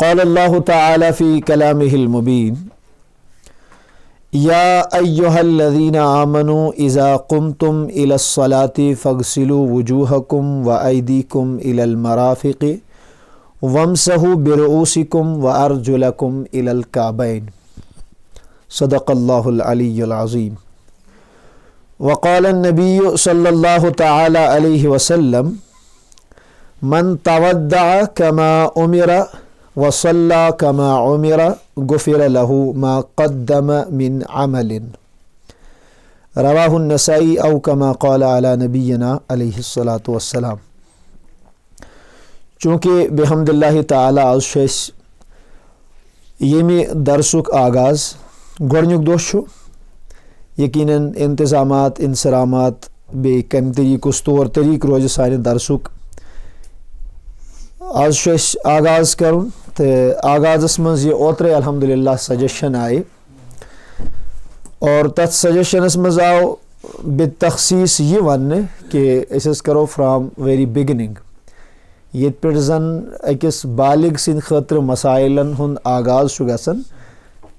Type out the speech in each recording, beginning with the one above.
क़ाल अल्लाहु तआला फ़ी कलामिहिल मुबीन या अय्युहल्लज़ीना आमनू इज़ा क़ुमतुम इलस्सलाति फ़ग़सिलू वुजूहकुम व अयदीकुम इलल मराफ़िक़ि वमसहू बिरुऊसिकुम व अर्जुलकुम इलल काबैन। सदक़ल्लाहुल अलिय्युल अज़ीम। व क़ाल नबिय्यु सल्लल्लाहु तआला अलैहि वसल्लम मन तवद्दअ कमा उमिरा व सल्ला कमा उमिरा गुफ़िर लहू मा क़द्दम मिन अमलिन। रवाहुन नसाई औ कमा क़ाल अला नबिय्यिना अलैहिस्सलातु वस्सलाम। चूँकि बिहम्दिल्लाहि ताला आज छ येमि दरसुक आगाज़ गोडन्युक दोह छु यकीनन इंतज़ामात इंसरामात बे कम तरीक़ुस तौर तरीक़ रोज़ सानि दरसुक आज छ आगाज़ करुन तो आगाज़स मज़ ये ओत्रे अल्हम्दुलिल्लाह सजेशन आए और तथ सजेशनस मज़ आओ बेतखसीस ये वन कि अस करो फ्राम वेरी बिगिनिंग ये पे जन अकिस बालिग सिंद खतर मसाइलन हुंद आगाज़ छु गसन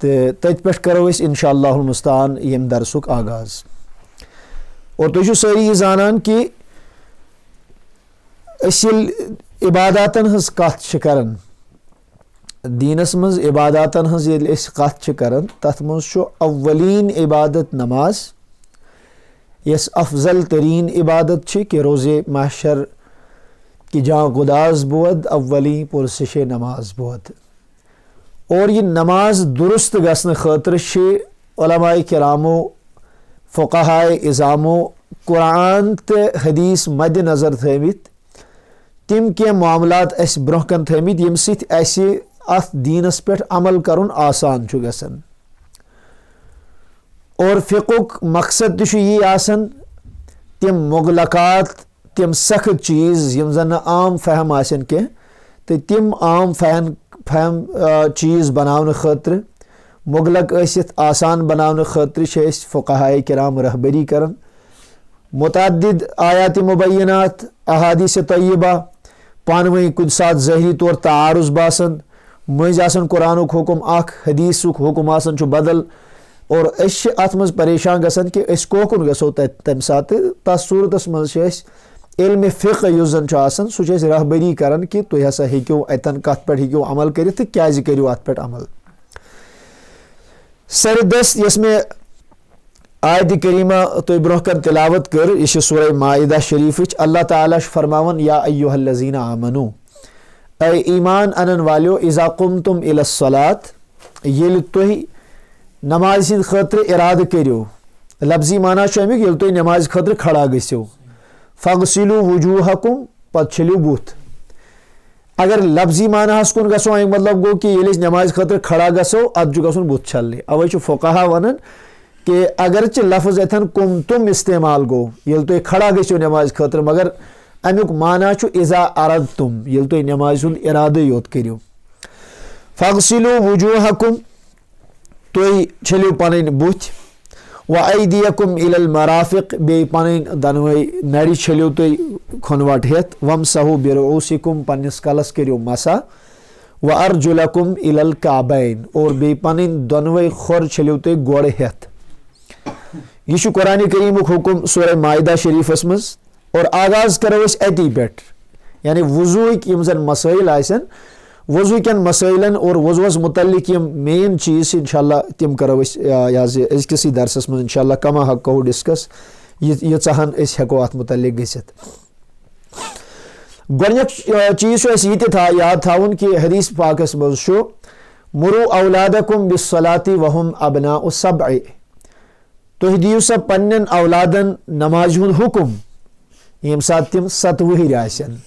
तो तथ पे करो इंशाअल्लाहुल मुस्तान यम दरसुक आगाज़। और तुम छो सारी ये जानान कि इबादतन हज कथ करन दीनस मज इबादतन हज कथ करन तथ मज अव्वलीन इबादत नमाज यस अफजल तरीन इबादत कि रोज़े महशर कि जहाँ गुदाज बोद अव्वली पुरसिश नमाज बोद। और ये नमाज दुरुस्त गसन खतर उलमाए किरामो फ़ुक़हाए इज़ामो कुरान ते हदीस मद नज़र थमित तिम के मामलात अस ब्रोह कन थमित यम सित अस अथ दीनस पे अमल करुन आसान छु गसन। और फ़िक़ुक मकसद तु यी आसन तिम मुगलकात तिम सख्त चीज़ यम जन आम फहम आसन के तो तिम आम फहम चीज़ बनावन खतर मुगलक ऐसित आसान बनावन खतर फ़ुक़हाए किराम रहबरी करन। मुतअद्दिद आयात मुबय्यनात अहादीस तय्यबा पानवई कुछ साथ ज़ाहिरी तौर तारुज़ बासन मज आसन कुरानुक हुकुम अख हदीसुक हुकुम आसन छु बदल और अस अत मज परेशान गसन कि अस कोकुन गसो तम सात तस सूरतस मज इल्म फ़िक़्ह युस जन छु आसन सु छु रहबरी करन कि तुम हसा हेक्यो अतन कथ पे हेक्यो अमल करित तो क्या करियो अत पे अमल। सरदस्त यसमें आयत करीमा तो ब्रोह कर तिलावत कर यह सूरह माइदा शरीफ अल्लाह ताला फरमावन या अय्युहल्लज़ीना आमनू ऐ ईमान अनन वालियो इज़ा क़ुमतुम इलस्सलात येल तुह नमाज हिंद खतर इराद करियो लफ्जी माना अमिक येल तुह नमाज खतर खड़ा गसियो फ़ग़सिलू वुजूहकुम पत छलियो बुथ। अगर लफ्जी माना कुन गसो अमिक मतलब गो कि ये नमाज खतर खड़ा गसो अत गसुन बुथ छलने अवे फ़ुक़हा वनन कि अगरच लफ्ज़ अथन कुम तुम इस्तेमाल गो ये तुम खड़ा गो नमाज खतर मगर अमुक माना इज़ा अरद तुम ये तुम नमाज हुंद इरादे योत करियो। फ़ग़सिलू वुजूहकुम तुम छलियो पन बुथ व अयदीकुम इलल मराफ़िक़ बे पन दनवे नड़ी छलियो तुम खुनवट हेत वमसहू बिरुऊसिकुम पन्निस कलस करियो मसा व अर्जुलकुम इलल काबैन और बे पन दनवे खोर छलियो तुम गोड़ हेत। यह कुरान करीमुक हुकुम सूरह माइदा शरीफस मज और आगाज़ करो अती पे यानी वज़ूक यम जन मसाइल आसन वज़ू कन मसाइलन और वज़ुवस मुतल्लिक यम मेन चीज़ इंशाअल्लाह तिम करो अज़किस दरसस मज इंशाअल्लाह कमा हक़ो डिस्कस यहन हेको अत मुतल्लिक गसित। गोडनिक चीज़ यह याद थावन कि हदीस पाकस मज मुरु औलादकुम बिस्सलाति वहुम अबनाउ सबअ तुह दियो सा पन्न औलादन नमाज हुंद हुकुम यम सात तिम 7 वहर आसन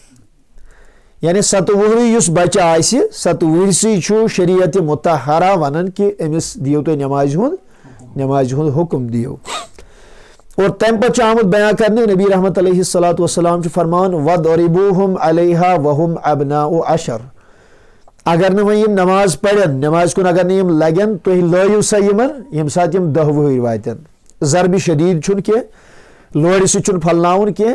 यानी 7 वहर बच्चा आसि 7 वहरसी शरीयत मुतहरा वनन कि अमिस दियो तुह नमाज हुंद हुकुम दियो। और तम पे आमुद बयान करने नबी रहमत अलैहिस्सलातु वस्सलाम फरमान वदरिबूहुम अलैहा वहुम अबनाउ अशर अगर न वह नमाज पढ़न नमाज कुन अगर न लगन तुह लयू सा यम सात 10 वहर वातन ज़रब शदीद छुन के लोड़ सु फलनाउन के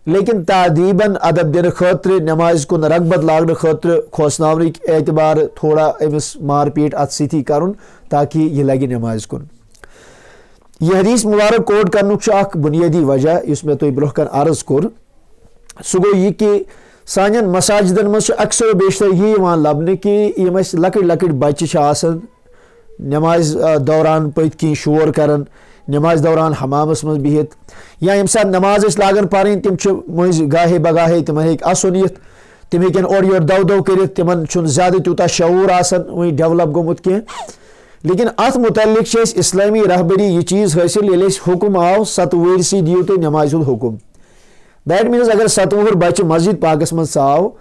लेकिन तादीबन अदब दिन खतर नमाज कुन रगबत लागन खतर खोसनावन एतबार थोड़ा अमिस मार पीट अत सती कर ताकि यह लगे नमाज कुन। यह हदीस मुबारक कोट कर बुनियादी वजह इस मे तुम ब्रोह कन अर्ज कोर सह गो यह कि सान मसाजिदन मज अक्सर बेशतर यह लबन कि यम लकट लकट बच्चे नमाज दौरान पत कि शोर कर नमाज दौरान हमामस मज बिहित या यम सात नमाज लागान पार तम मज गाहे बगाहे तिम हे असन यित तिम हेकन और योर दव दव कर तिमन ज्यादा तूता शऊर वही डेवलप गोमुत कह। लेकिन अत मुतल्लिक इस्लामी रहबरी यह चीज़ हासिल हुक्म आव 7 वहर सी दियो तुम नमाज हुक्म। दैट मीन्स अगर 7 वहर बच्चे मस्जिद पाकस मज आव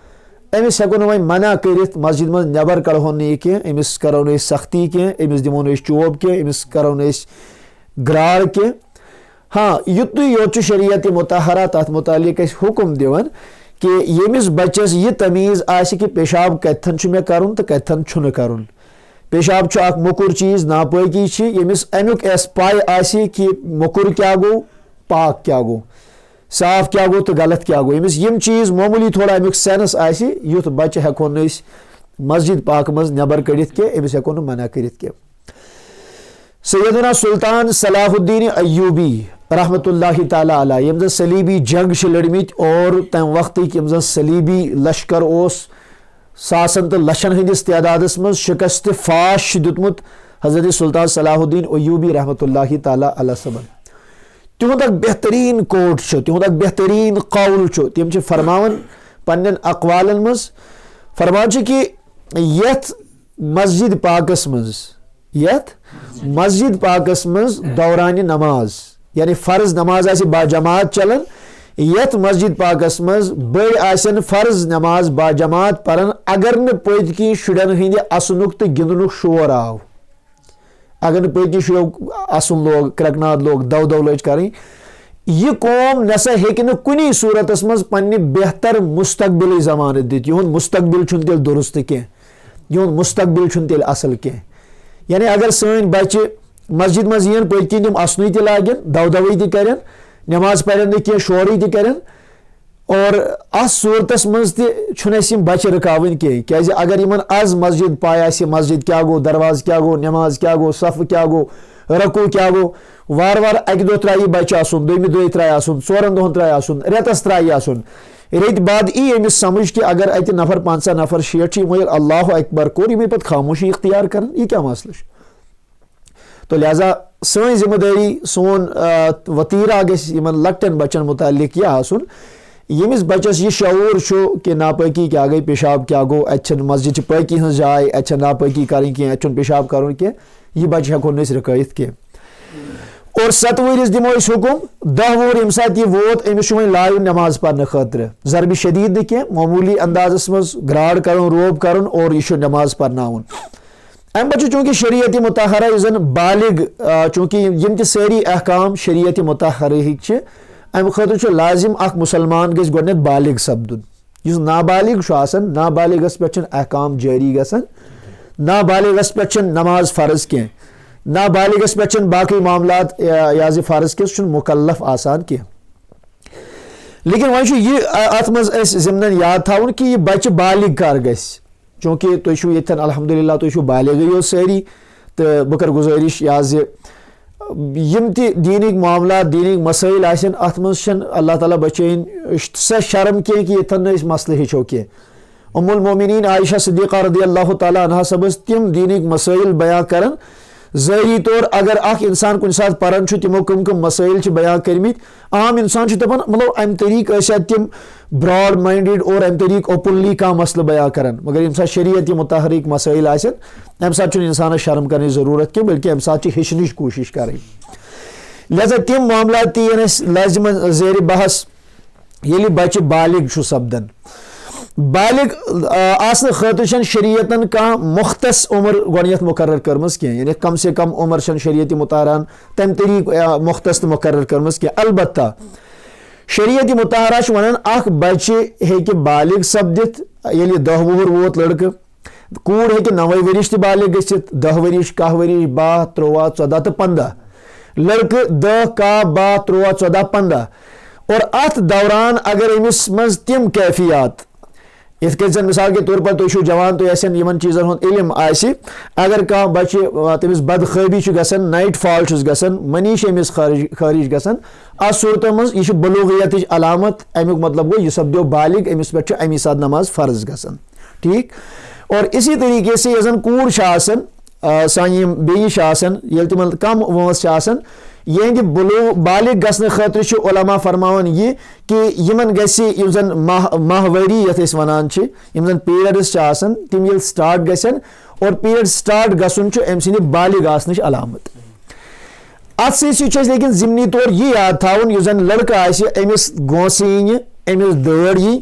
अमिस हेको वह मना कर मस्जिद मज नबर कड़ो कह अमिस करो सख्ती कह अमिस दिमो चोब कह अमिस करो ग्रार कह। हाँ युत योत शरीयत मुतहरा तथ मुतालिक हुक्म दिवान कि यमिस बच्चस यह तमीज़ आसि कि पेशाब कतन मे कर तो कतन छुन कर। पेशाब अख मुकुर चीज़ नापाकी यमिस अमुक पाय आसि कि मुकुर क्या गो पाक क्या गो साफ क्या गो तो गलत क्या गो यमिस यम चीज़ मामूली थोड़ा अमुक सेंस आसि युथ बच्चे हेको मस्जिद पाक मज नबर कड़ित के अमिस हेको मना करित के। सैयदना सुल्तान सलाहुद्दीन अय्यूबी रहमतुल्लाहि ताला अलैह यम सलीबी जंग लड़मित और तम वक्त यम सलीबी लश्कर सासन तो लशन हंदिस तादादस मज शिकस्त फाश दुतमुत हजरत सुल्तान सलाहुद्दीन अय्यूबी रहमतुल्लाहि ताला अलैह सबन तिहुंद बेहतरीन कोट तिहुंद बेहतरीन कौल तम फरमान पन्न अकवालन मज फरमान कि यथ मस्जिद पाकस मज दौरान नमाज यानी फ़र्ज नमाज आसि बाजमात चलन यथ मस्जिद पाकस मज बड़ आसन फ़र्ज नमाज बाजमात परन अगर न पत कि शुरन हंद असनुक तो गिंदनुक शोर आव अगर न पत कि शुरो असन लोग क्रकनाद लोग दव दव लज कर यह कौम नसा हेकि कुनी सूरतस मज पन्ने बेहतर मुस्तकबिल जमानत दित युहुंद मुस्तकबिल छुन तेल दुरुस्त कह युहुंद मुस्तकबिल छुन तेल असल कह। यानी अगर सन बच्चे मस्जिद मज यन पत किन तम असनु त लागन दव दवई त कर नमाज पढ़न कह शोर त कर और अस सूरतस मज तम बच्चे रुकावन कह क्या अगर इन आज मस्जिद पाय मस्जिद क्या गो दरवाज क्या गो नमाज क्या गो सफ क्या गो रकू क्या गो वार वार अक दो त्राय बच्चे आसन दोम दह त्राय आसन 4 दोहन त्राय आसन रेतस त्राय आसन रेत बाद यी अमिस समझ कि अगर अत नफर 5 नफर 6 यमो अल्लाह अकबर कोर यम पे खामोशी इख्तियार कर यह क्या मसल। तो लिहाजा सन जिम्मेदारी सोन वतीरा गन लकटन बच्चन मुतालिक यह आसन यमिस बच्चस यह शऊर कि नापाकी क्या गई पेशाब क्या गो अत मस्जिद पाकी हज जाए अत नापाकी कर अत पेशाब कर यह बच्चे हेको रुकैत कह। और 7 वहरिस दिमो हुक्म 10 वहर यम सात यह वोत अमिस वो लायु नमाज पढ़ने खतर जरब शदीद न कह मामूली अंदाजस मज ग्राड़ कर रोब कर और यह नमाज पढ़नावन अम बच्चे चूँकि शरीयत मुतहरा जन बालिग चूँकि यम त सारी अहकाम शरीयत मुतहरा अम खतर लाजिम अख मुसलमान गज गोडनेथ बालिग सपदुन यस नाबालिग नाबालिगस पे अहकाम जारी गसन नाबालिगस पे नमाज फ़र्ज कह नाबालिगस पे बाकी मामलात याज फ़र्ज के मुकल्लफ आसान कह। लेकिन वह यह अत मज ज़िमनन याद थावन कि यह बच्चे बालिग कर गस चूँकि तुम ये अल्हम्दुलिल्लाह तुम बालिग सारी तो बह कर गुजारिश याज यम दीनिक मामला दीनिक मसाइल आसन अत मज अल्लाह ताला बचैन सा शर्म कह कि ये मसल हेचो कह। उम्मुल मोमिनीन आयशा सिद्दीक़ा रज़ियल्लाहु ताला अन्हा सबस तिम दीनिक मसाइल बयां करन ज़ाहिरी तौर अगर अख इंसान कुछ साथ परन तिमो कम कम मसाइल बयां करमित आम इंसान दपान मतलब अम तरीक तम ब्रॉड माइंडेड और अम तरीक ओपनली कह मसल बयां करन मगर यम शरीयत मुतहरिक मसाइल अम सात इंसान शर्म करने ज़रूरत कह बल्कि अम सात हेचनच कोशिश कर। लिहाजा तम मामला तीन लाजिम ज़ेर बहस ये बच्चे बालिग सपदन बालिग आसन खतर शरीयतन कह मुख्तस उम्र गोडनेथ मुकर्रर करमस कह यानी कम से कम उम्र शरीयत मुतहरान तम तरीक मुख्तस मुकर्रर करमस कह। अलबत्ता शरीयत मुतहरा वन अख बच्चे हेकि बालिग सपदित ये 10 वहर वोत लड़क कूड़ हेकि 9 वरिश बालिग गसित 10 वरिश 10 वरिश 12 13 14 तो 15 लड़क 10 12 13 14 15 और अत दौरान अगर अमिस मज तिम कैफियात इत कन मिसाल के तौर पर तुम जवान तो ऐसा यमन चीज़न हुंद इल्म आसि अगर कह बच्चे तमिस बदखबी गसन नाइट फॉल गसन मनीश अमिस खारिज गसन अत सूरत मज यह बलूगियत अलामत अमुक मतलब गो यह सपदो बालिग अमिस पे अमी साथ नमाज फर्ज गसन ठीक। और इसी तरीके से यह कूर सान बेन तिमन कम वंस यह बालिग गसन खतर उलमा फरमान यह कि यमन गन माहवारी ये वनान यम पीरियड्स तम ये स्टार्ट गसन और पीरियड स्टार्ट गसन अम सद बालिग आसनच अलामत। अत सत लेकिन जिमनी तौर यह याद थावन यह जन लड़का अमिस गोस अमिस दड़ यी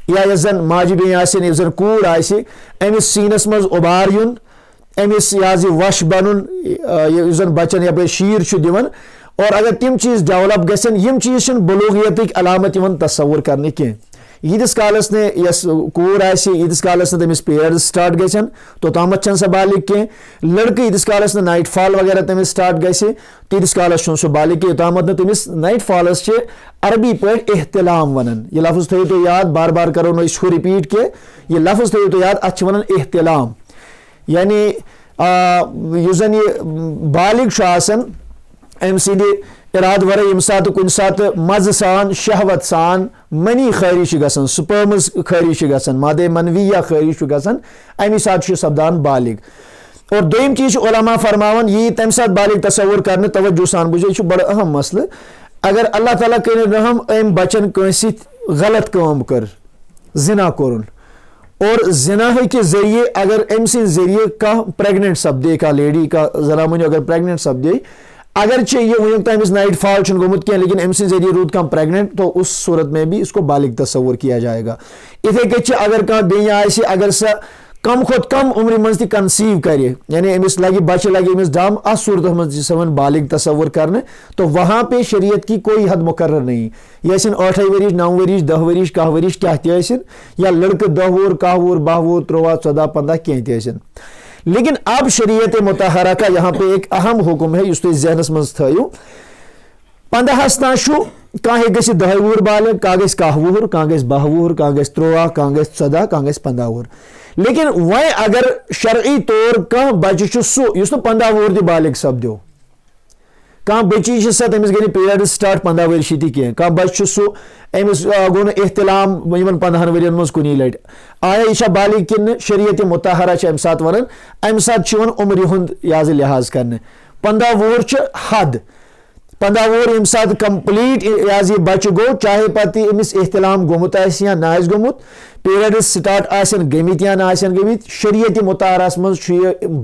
या यह जन माजि बेन यह कूर अमिस सीनस मज उबार यून अमिस यह वश बनुन यह बचन यप शीर दिवन और अगर तम चीज़ डेवलप गसन यम चीज़ बलूगियत अलामत तस्वुर करने कह यीदिस कालस ने यस कूर यीदिस कालस ने तमिस पीरियड स्टार्ट गसन तोतामत सह बालिग कह लड़के यीदिस कालस ने नाइट फॉल वगैरह तमिस स्टार्ट गसे तीदिस कालस सह बालिग कह तोतामत तमिस नाइट फॉलस अरबी पे एहतिलाम वनन यह लफ्ज़ थो तो याद बार बार करो न इसको रिपीट के यह लफ्ज़ थो तो याद अत वनन एहतिलाम यानी यह बालिग अम सद इराद वर यम सात कुन सात मज़ सान शहवत सान मनी खारिज गसन स्पर्म्स खारिज गसन मादे मनविया खारिज गसन अमी सात सपदान बालिग। और दोम चीज़ उलमा फरमावन यह तम सात बालिग तस्वुर कर तवज्जो सान बुझे यह बड़ अहम मसल अगर अल्लाह ताला कर रहम अम बचन कंस गलत काम कर जिना कोरुन और जिना के जरिए अगर अम सद जरिए कह प्रेगनेंट सपदे कह लेडी का जरा मन अगर प्रेगनेंट सपदे अगर यह वन तक नाइट फॉल गोमुत क्या लेकिन अम सद जरिए रूद कह प्रेगनेंट तो उस सूरत में भी इसको बालिग तस्वुर किया जाएगा। इथे कच अगर कह बेन अगर सह कम खुद कम उम्र मज कंसीव कर यानी अमिस लगे बच्चे लगे अमिस दम अत सूरत मज बालिग तस्वुर करने तो वहाँ पे शरीयत की कोई हद मुकर्रर नहीं यह 8 वरीज 9 वरीज 10 वरीज 10 वरीज क्या या लड़के 10 वोर 10 वोर 12 वोर 13 14 15 क्या लेकिन अब शरीयत मुतहरा का यहाँ पे एक अहम हुक्म है तुम जहनस मज थो 15 तान कह गि 10 वुहर बालिग कह गि 10 वुहर कह गि 12 वुहर कह गि 13 कह गि 14 कह गि 15 वुहर लेकिन वह अगर शरई तौर कह बच्चे सह 15 वुहर बालिग सपदो कह बच्ची सह तमिस गई पीरियड स्टार्ट 15 वर्ष कह कह बच्चे सह अमिस गो न एहतिलाम 15 वरियन मज कुन लट आया यह बालिग कि शरीयत मुतहरा अम सात वन अम सात उम्र हुंद लिहाज कर 15 वुहर हद 15 वुहर यम सात कंप्लीट यह बच्चे गो चाहे पत अमिस एहतिलाम गोमुत या ना गोमुत पीरियड स्टार्ट आसन गमित या ना आसन गमित शरीयत मुतहरा मज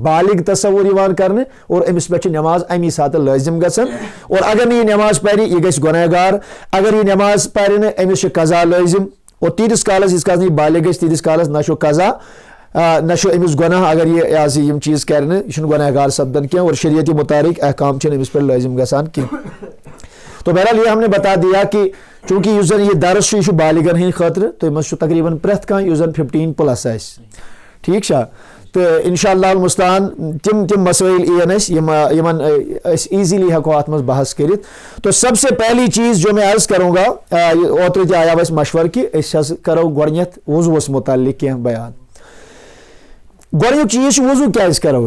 बालिग तस्वुर कर और अमिस पे नमाज अमी सात लाजिम गसन और अगर नहीं नमाज पढ़ यह गि गुनहगार अगर यह नमाज पढ़ अमिस कज़ा लाजिम और तीस कालस इस नहीं बालिग गि तीस कालस ना कज़ा ना अमिस गुनाह अगर यह चीज़ कर यह गुनहगार सपदन क्या और शरीयत मुताबिक अहकाम अमिस पे लाजिम गसान कह। तो बहरहाल ये हमने बता दिया कि चूंकि यह दरस यह बालिगन हंद खतर तो मज तकरीबन प्रथ कह 15+ ठीक तो इंशाअल्लाह मुस्तान तिम मसाइल यमन ईजीली हको अत मज बहस कर। तो सबसे पहली चीज़ जो मैं अर्ज करूँगा ओत्र त आया मशवर कि करो गोडनेथ वज़ुस मुतालिक कह बयान गोडनुक चीज़ वज़ू क्या करो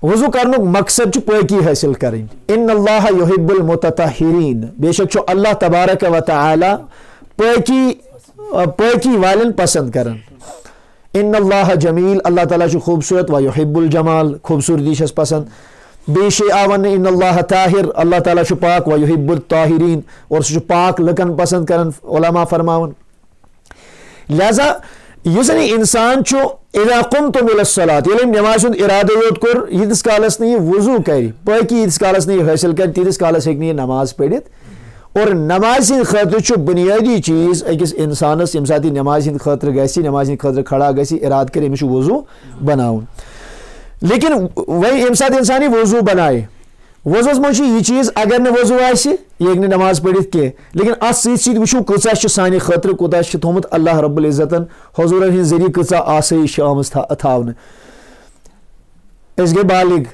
वज़ू कर मकसद पाकी हासिल कर इन्नल्लाह युहिब्बुल मुतत्तहिरीन बेशक अल्लाह तबारक व तआला पाकी वालन पसंद करन इन्नल्लाह जमील अल्लाह ताला खूबसूरत व युहिब्बुल जमाल खूबसूरती छस पसंद बेशे आवन इन्नल्लाह ताहिर अल्लाह ताला पाक व युहिब्बुल ताहिरीन और सह पाक लकन पसंद करन उलमा फरमावन लिहाजा यह इंसान इदा कुमतुम इलस्सलात ये नमाज इरादा योत कोर यीतिस कालस नहीं वजू कर पाकी यीतिस कालस नहीं हासिल कर तीतिस कालस हेक नहीं नमाज पढ़ित और नमाज खतर बुनियादी चीज़ अकिस इंसानस यम साथ नमाज खतर नमाज खतर खड़ा गि इराद कर अमिस वजू बनाउन लेकिन वही यम साथ इंसान वजू बनाए वजूस मज यह चीज़ अगर न वजू ये नमाज पढ़ित कह लेकिन अत सत वो कचा सान खतर कोता थोमुत अल्लाह रब्बुल इज़्ज़तन हुज़ूरन हिंद जरिए कचा आसाइश थावन गई बालिग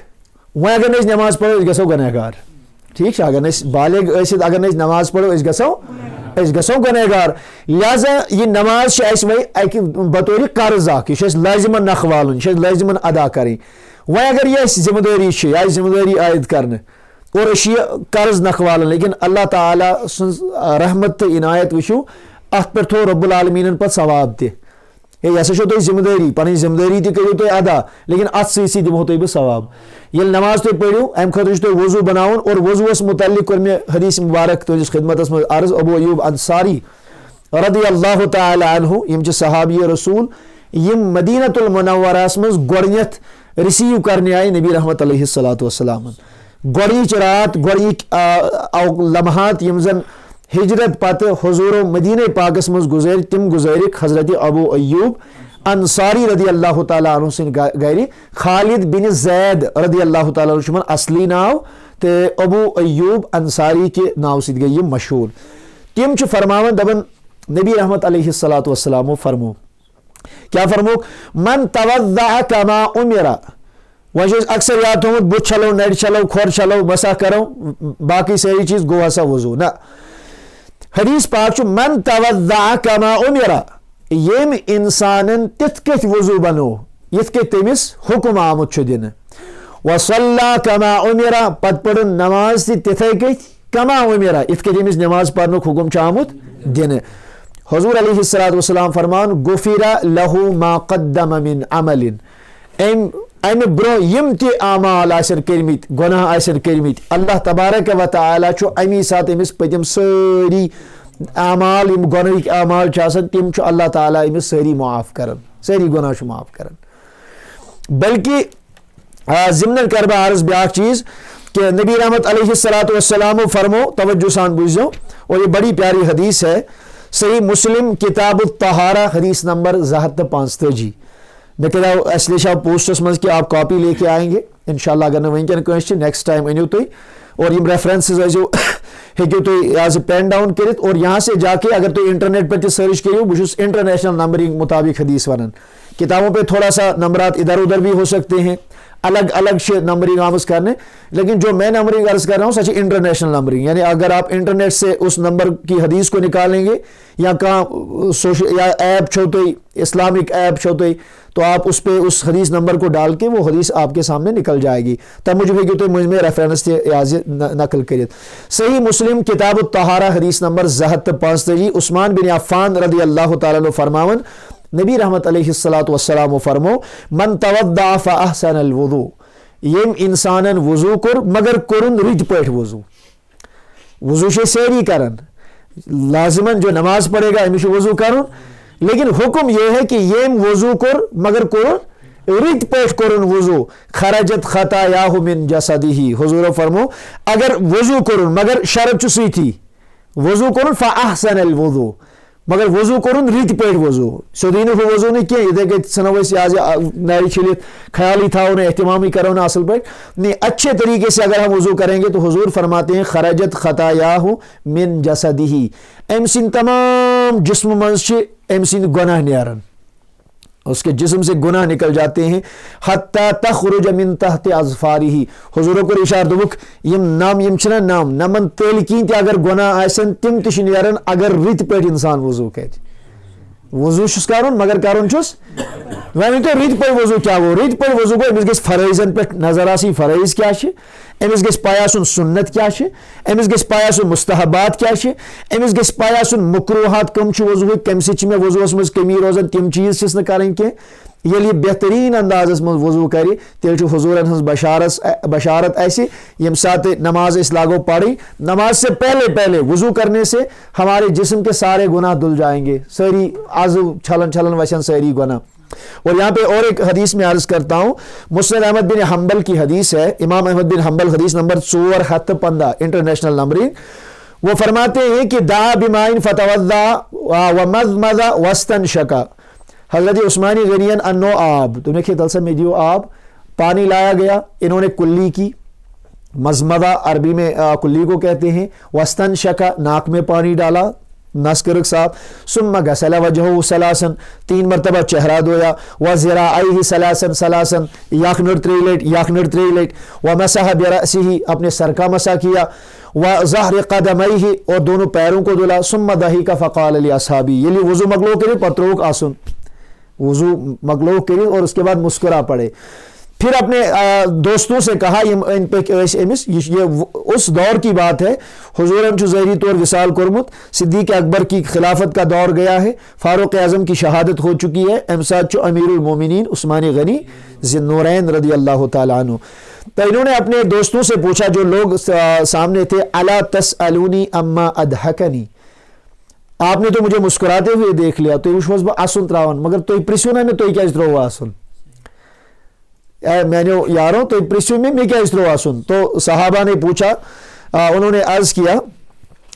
वह अगर नमाज पढ़ो गो गुनहगार ठीक अगर बालिग अगर नमाज पढ़ो गो गसो गुनहगार। लिहाजा यह नमाज वही बतौर कर्ज यह लाजिमन नख वालन, यह लाजिमन अदा करें। वह अगर यह जिम्मेदारी या जिम्मेदारी आयद करने और कर्ज नख वालन, लेकिन अल्लाह ताला रहमत तो इनायत वुचो अत पे थो रब्बुल आलमीन पे सवाब ते यह तुम जिम्मेदारी पन जिम्मेदारी तो करो तुम अदा, लेकिन अत सी दिमो तुम सवाब। ये नमाज तुम पढ़ो अम खुद तुम वजू बनावन, और वजूस मुतल्लिक कर मे हदीस मुबारक तुझिस खिदमत में अर्ज। अबू अयूब अंसारी रदियल्लाहु तआला अन्हु यम सहाबी रसूल यम मदीनतुल मुनव्वरस मज गोडनेथ रिसीव करने आए नबी रहमत अलैहिस्सलातु वस्सलाम। गोडनिच रात गोडनिक लम्हात यम जन हिजरत पत हुजूर मदीने पाकस मज गुजर तिम गुजरिक हजरत अबू अयूब अंसारी रदी अल्लाह तआला अन्हु सिन गरी खालिद बिन जैद रदी अल्लाह तआला अन्हु असली नाव ते अबू अयूब अंसारी के नाव सिद गई मशहूर। तिम च फरमावन दबन नबी रहमत अलैहिस्सलातु वस्सलाम फरमो क्या फरमो मन तवद्दा कमा उमिरा। वह अक्सर याद थोमुत बुत छलो नड़ छलो खोर छलो मसा करो बाकी सारी चीज गो हसा वजू ना। हदीस पाक मन तवद्दा कमा उमिरा येम इंसान तिथ कथ वजू बनो यथ के तमिस हुक्म आमुत दिन। वसल्ला कमा उमिरा पत पढ़ नमाज तिथे कथ कमा उमिरा यथ के तमिस नमाज पढ़नुक हुक्म आमुत दिन। हुजूर अलैहिस्सलातु वस्सलाम फरमान गुफिरा लहू मा कद्दम मिन अमलिन अम ब्रो यम ते आमाल आसन करमित गुनाह आसन करमित अल्लाह तबारक व तआला छु अमी साथ अमिस पतिम सारी आमाल यम गुनाहिक आमाल आसन तिम छु अल्लाह ताला अमिस सारी माफ करन, सारी गुनाह छु माफ करन। बल्कि ज़िम्नन करबा अर्ज ब्याक चीज कि नबी रहमत अलैहिस्सलातु वस्सलाम फरमो तवज्जो सान बुझो, और ये बड़ी प्यारी हदीस है सही मुस्लिम किताब तहारा हदीस नंबर 745। मैं कह रहा पोस्टस मज कि आप कॉपी लेके आएंगे इंशाल्लाह अगर वह नेक्स्ट टाइम अनियो तुम, और यम रेफरेंसेस हेको तुम आज पेन डाउन कर, और यहाँ से जाके अगर तुम इंटरनेट पर सर्च करो बुश इंटरनेशनल नंबरिंग मुताबिक हदीस वन। किताबों पे थोड़ा सा नंबरात इधर उधर भी हो सकते हैं, अलग अलग नंबरिंग आमज करने, लेकिन जो मैं नंबरिंग अर्ज कर रहा हूँ सच इंटरनेशनल नंबरिंग, यानी अगर आप इंटरनेट से उस नंबर की हदीस को निकालेंगे या कहाँ सोशल या ऐप छो तो इस्लामिक ऐप छो तो आप उस पर उस हदीस नंबर को डाल के वो हदीस आपके सामने निकल जाएगी, तब मुझे तो मुझ में रेफरेंस नकल करिए। सही मुस्लिम किताब तहारा हदीस नंबर 745 उस्मान बिन अफ़्फ़ान रदी अल्लाह तआला अन्हु फरमावन नबी रहमत अलैहिस्सलातु वस्सलाम फरमो मन तवद्दा फअहसनल वुदू यम इंसानन वजू कर मगर करुन रित पठ वजू। वजू से सैरी करन लाजिमन जो नमाज पढ़ेगा अमिश वजू करुन, लेकिन हुक्म यह है कि येम वजू कर मगर करुन रित पठ करुन वजू खरजत खतायाहु मिन जसदिही। हुजूर फरमो अगर वजू करुन मगर शर्त सी थी वजू करुन फअहसनल वुदू मगर वजू करुन रित पे वजू सोदीन वजू नहीं क्या इधे सनो आज नारी छिलित ख्याल ही था उन्हें एहतमाम ही करो ना असल पे नहीं, अच्छे तरीके से अगर हम वजू करेंगे तो हुजूर फरमाते हैं खरजत खतायाहु मिन जसदिही अम सिन तमाम जिस्म मंस अम सिन गुनाह नियारन, उसके जिस्म से गुनाह निकल जाते हैं। हत्ता तखरुज मिन तहत अज़फारिही हुजूर को इशार दुबुक यम नाम यम छना नाम नमन तेल की अगर गुनाह आसन तिम तिश नियारन अगर रित पे इंसान वजू कर वजू करुन मगर करुन वन तो रित पे वजू क्या वो रित पे वजू गो अमिस गस फरैजन पे नजर आसी फरैज क्या अमिस गस पाया सुन सुन्नत क्या अमिस गस पाया सुन मुस्तहबात क्या अमिस गस पाया सुन मकरूहात कम वजू कम से मे वजूस मज कमी रोजान तिम चीज छस न करें कह ये बेहतरीन अंदाजस मज वजू करे तेल हुजूरन हज बशारत ऐसे यम साथ नमाज इस लागो पढ़ी नमाज से पहले वजू करने से हमारे जिस्म के सारे गुनाह धुल जाएंगे, सारी आजू छलन छलन वशन सारी गुनाह। और यहाँ पे और एक हदीस में अर्ज करता हूँ मुस्नद अहमद बिन हम्बल की हदीस है, इमाम अहमद बिन हम्बल हदीस नंबर 415 इंटरनेशनल नंबरिंग। वो फरमाते हैं कि दा बिमाइन फतवद्दा व मज़मज़ा वस्तनशका हजरत उस्मानी गनियन अन्नो आब तुमने खे तलसा में दियो आब पानी लाया गया, इन्होंने कुल्ली की मज़मज़ा अरबी में कुल्ली को कहते हैं, वस्तनशका नाक में पानी डाला नस करक साफ, सुम्मा गसला वजहू सलासन 3 मरतबा चेहरा धोया, व ज़िराअैहि सलासन सलासन यख नड़ 3 लट यख नड़ 3 लट, व मसह बिरअसिही अपने सर का मसा किया, व ज़हर क़दमैहि और दोनों पैरों को धुला, सुम्मा दहिका फ़क़ाल लि अस्हाबी ये वज़ू मगलो करे पत्रोक आसन वज़ू मगलो करे और उसके बाद मुस्कुरा पड़े। फिर अपने दोस्तों से कहा इन पे ये उस दौर की बात है, हुजूरन ज़हरी तौर विसाल कुरमुत, सिद्दीक़ अकबर की खिलाफत का दौर गया है, फारूक आज़म की शहादत हो चुकी है, एमसाद अमीरुल मोमिनीन उस्मान गनी ज़िन्नूरैन रदी अल्लाह ताला अन्हु। तो इन्होंने अपने दोस्तों से पूछा जो लोग सामने थे, अला तसअलूनी अम्मा अदहकनी, आपने तो मुझे मुस्कुराते हुए देख लिया, तो उस आसन त्रावन मगर तो प्रिस्यू ना तो क्या त्रो आसन मैंने यारों तो प्रिस्यू में मैं क्या त्रो आसन। तो सहाबा ने पूछा, उन्होंने अर्ज किया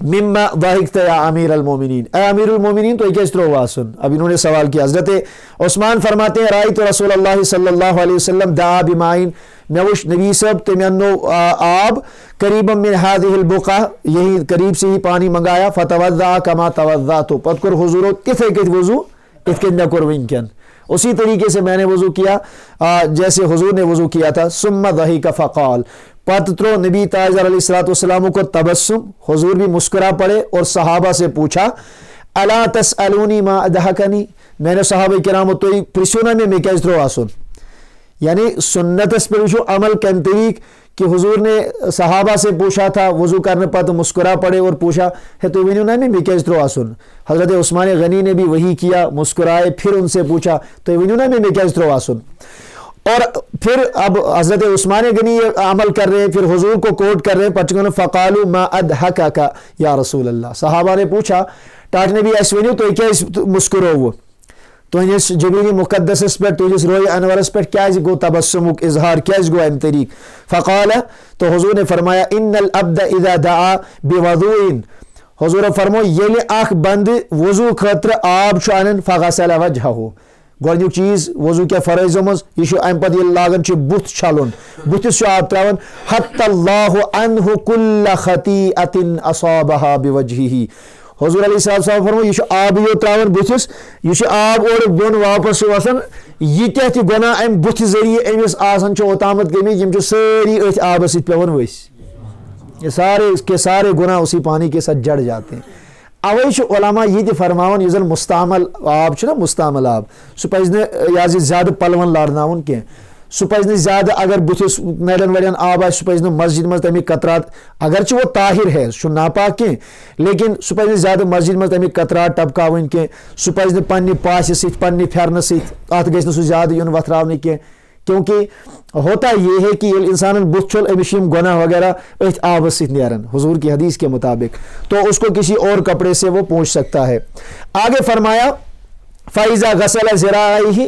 मिम्मा वाहिकत या अमीर अल मोमिनीन, अमीर अल मोमिनीन तो क्या त्रो आसन। अब इन्होंने सवाल किया, हज़रत उस्मान फरमाते हैं राई तो रसूलुल्लाह सल्लल्लाहु अलैहि वसल्लम दा बिमाइन, मैं उस नबी सब तमन्नो आब करीबम मिन हादिहिल बुक़ा, यही करीब से ही पानी मंगाया, फतवद्दा कमा तवद्दा तो पतकुर हुजूर किथे कित वज़ू इतके न कर विंकन, उसी तरीके से मैंने वज़ू किया जैसे हुजूर ने वज़ू किया था। सुम्मा दहिका फ़क़ाल, पत्रो नबी ताजर अलैहिस्सलाम को तबस्सुम, हुजूर भी मुस्कुरा पड़े और सहाबा से पूछा अला तसअलूनी मा अदहकनी, मैंने सहाबा किराम तो प्रिसुना में मैं क्या त्रो आसन, यानी सुन्नत पर अमल कन तरीक कि हुजूर ने सहाबा से पूछा था वज़ू करने पर तो मुस्कुरा पड़े और पूछा है तो विनु ना मैं क्या त्रो आसन। हज़रत उस्मान गनी ने भी वही किया, मुस्कुराए, फिर उनसे पूछा तो विनु ना मैं क्या त्रो आसन। और फिर अब हज़रत उस्मान गनी अमल कर रहे हैं, फिर हुजूर को कोट कर रहे हैं, पचगन फ़क़ालू मा अदहका या रसूल अल्लाह, सहाबा ने पूछा टाट नबी अश्विनी तो क्या मुस्कुरो वो तुझ जबीनी मुकद्दस पे तुझ रोय अनवरस पे क्या गो तबस्सुमुक इजहार क्या गो अम तरीक। फ़क़ाल तो हुजूर ने फरमाया इन्नल अब्द इज़ा दआ बिवज़ूइन, हुजूर फरमो येले अख बंद वज़ू खतर आब अनन फ़ग़सल वजहहु, गोडनिक चीज वज़ू क्या फ़रज़ यह अम पे ये लागन बुथ छलन बुथिस आब त्रावन हत्तल्लाहु अन्हु कुल्ल खतीअतिन असाबहा बिवजहिही, हुजूर अलैहिस्सलाम फरमाया यह आब यो त्रावन बुथिस यह आब और बोन वापस वसान यीत्या ति गुनाह अम बुथ जरिए अमिस आसान ओतामत गमित यम सारी अथ आब सत पेवन वस, ये सारे के सारे गुनाह उसी पानी के साथ जड़ जाते हैं। अवे उलमा ये फरमान यह मुस्तामल आब ना मुस्तामल आब सह पज ज्यादा पलवन लारनावन कह, सह पज ज्यादा अगर बुथिस नड़न वड़न आब आ सह पज मस्जिद मज तमिक कतरात अगरचे वो ताहिर है सह नापाक कह, लेकिन सह पज ज्यादा मस्जिद मज तमिक कतरात टपकावन कह, सह पज पन्ने पास सत पन्ने फेरन सत अत गि सह ज्यादा युन वथरावन कह, क्योंकि होता यह है कि इंसान बुथ छुल अमिश गुनाह वगैरह अथ आब सरान हुजूर की हदीस के मुताबिक, तो उसको किसी और कपड़े से वो पोंछ सकता है। आगे फरमाया फ़ाइज़ा गसल ज़िराअैहि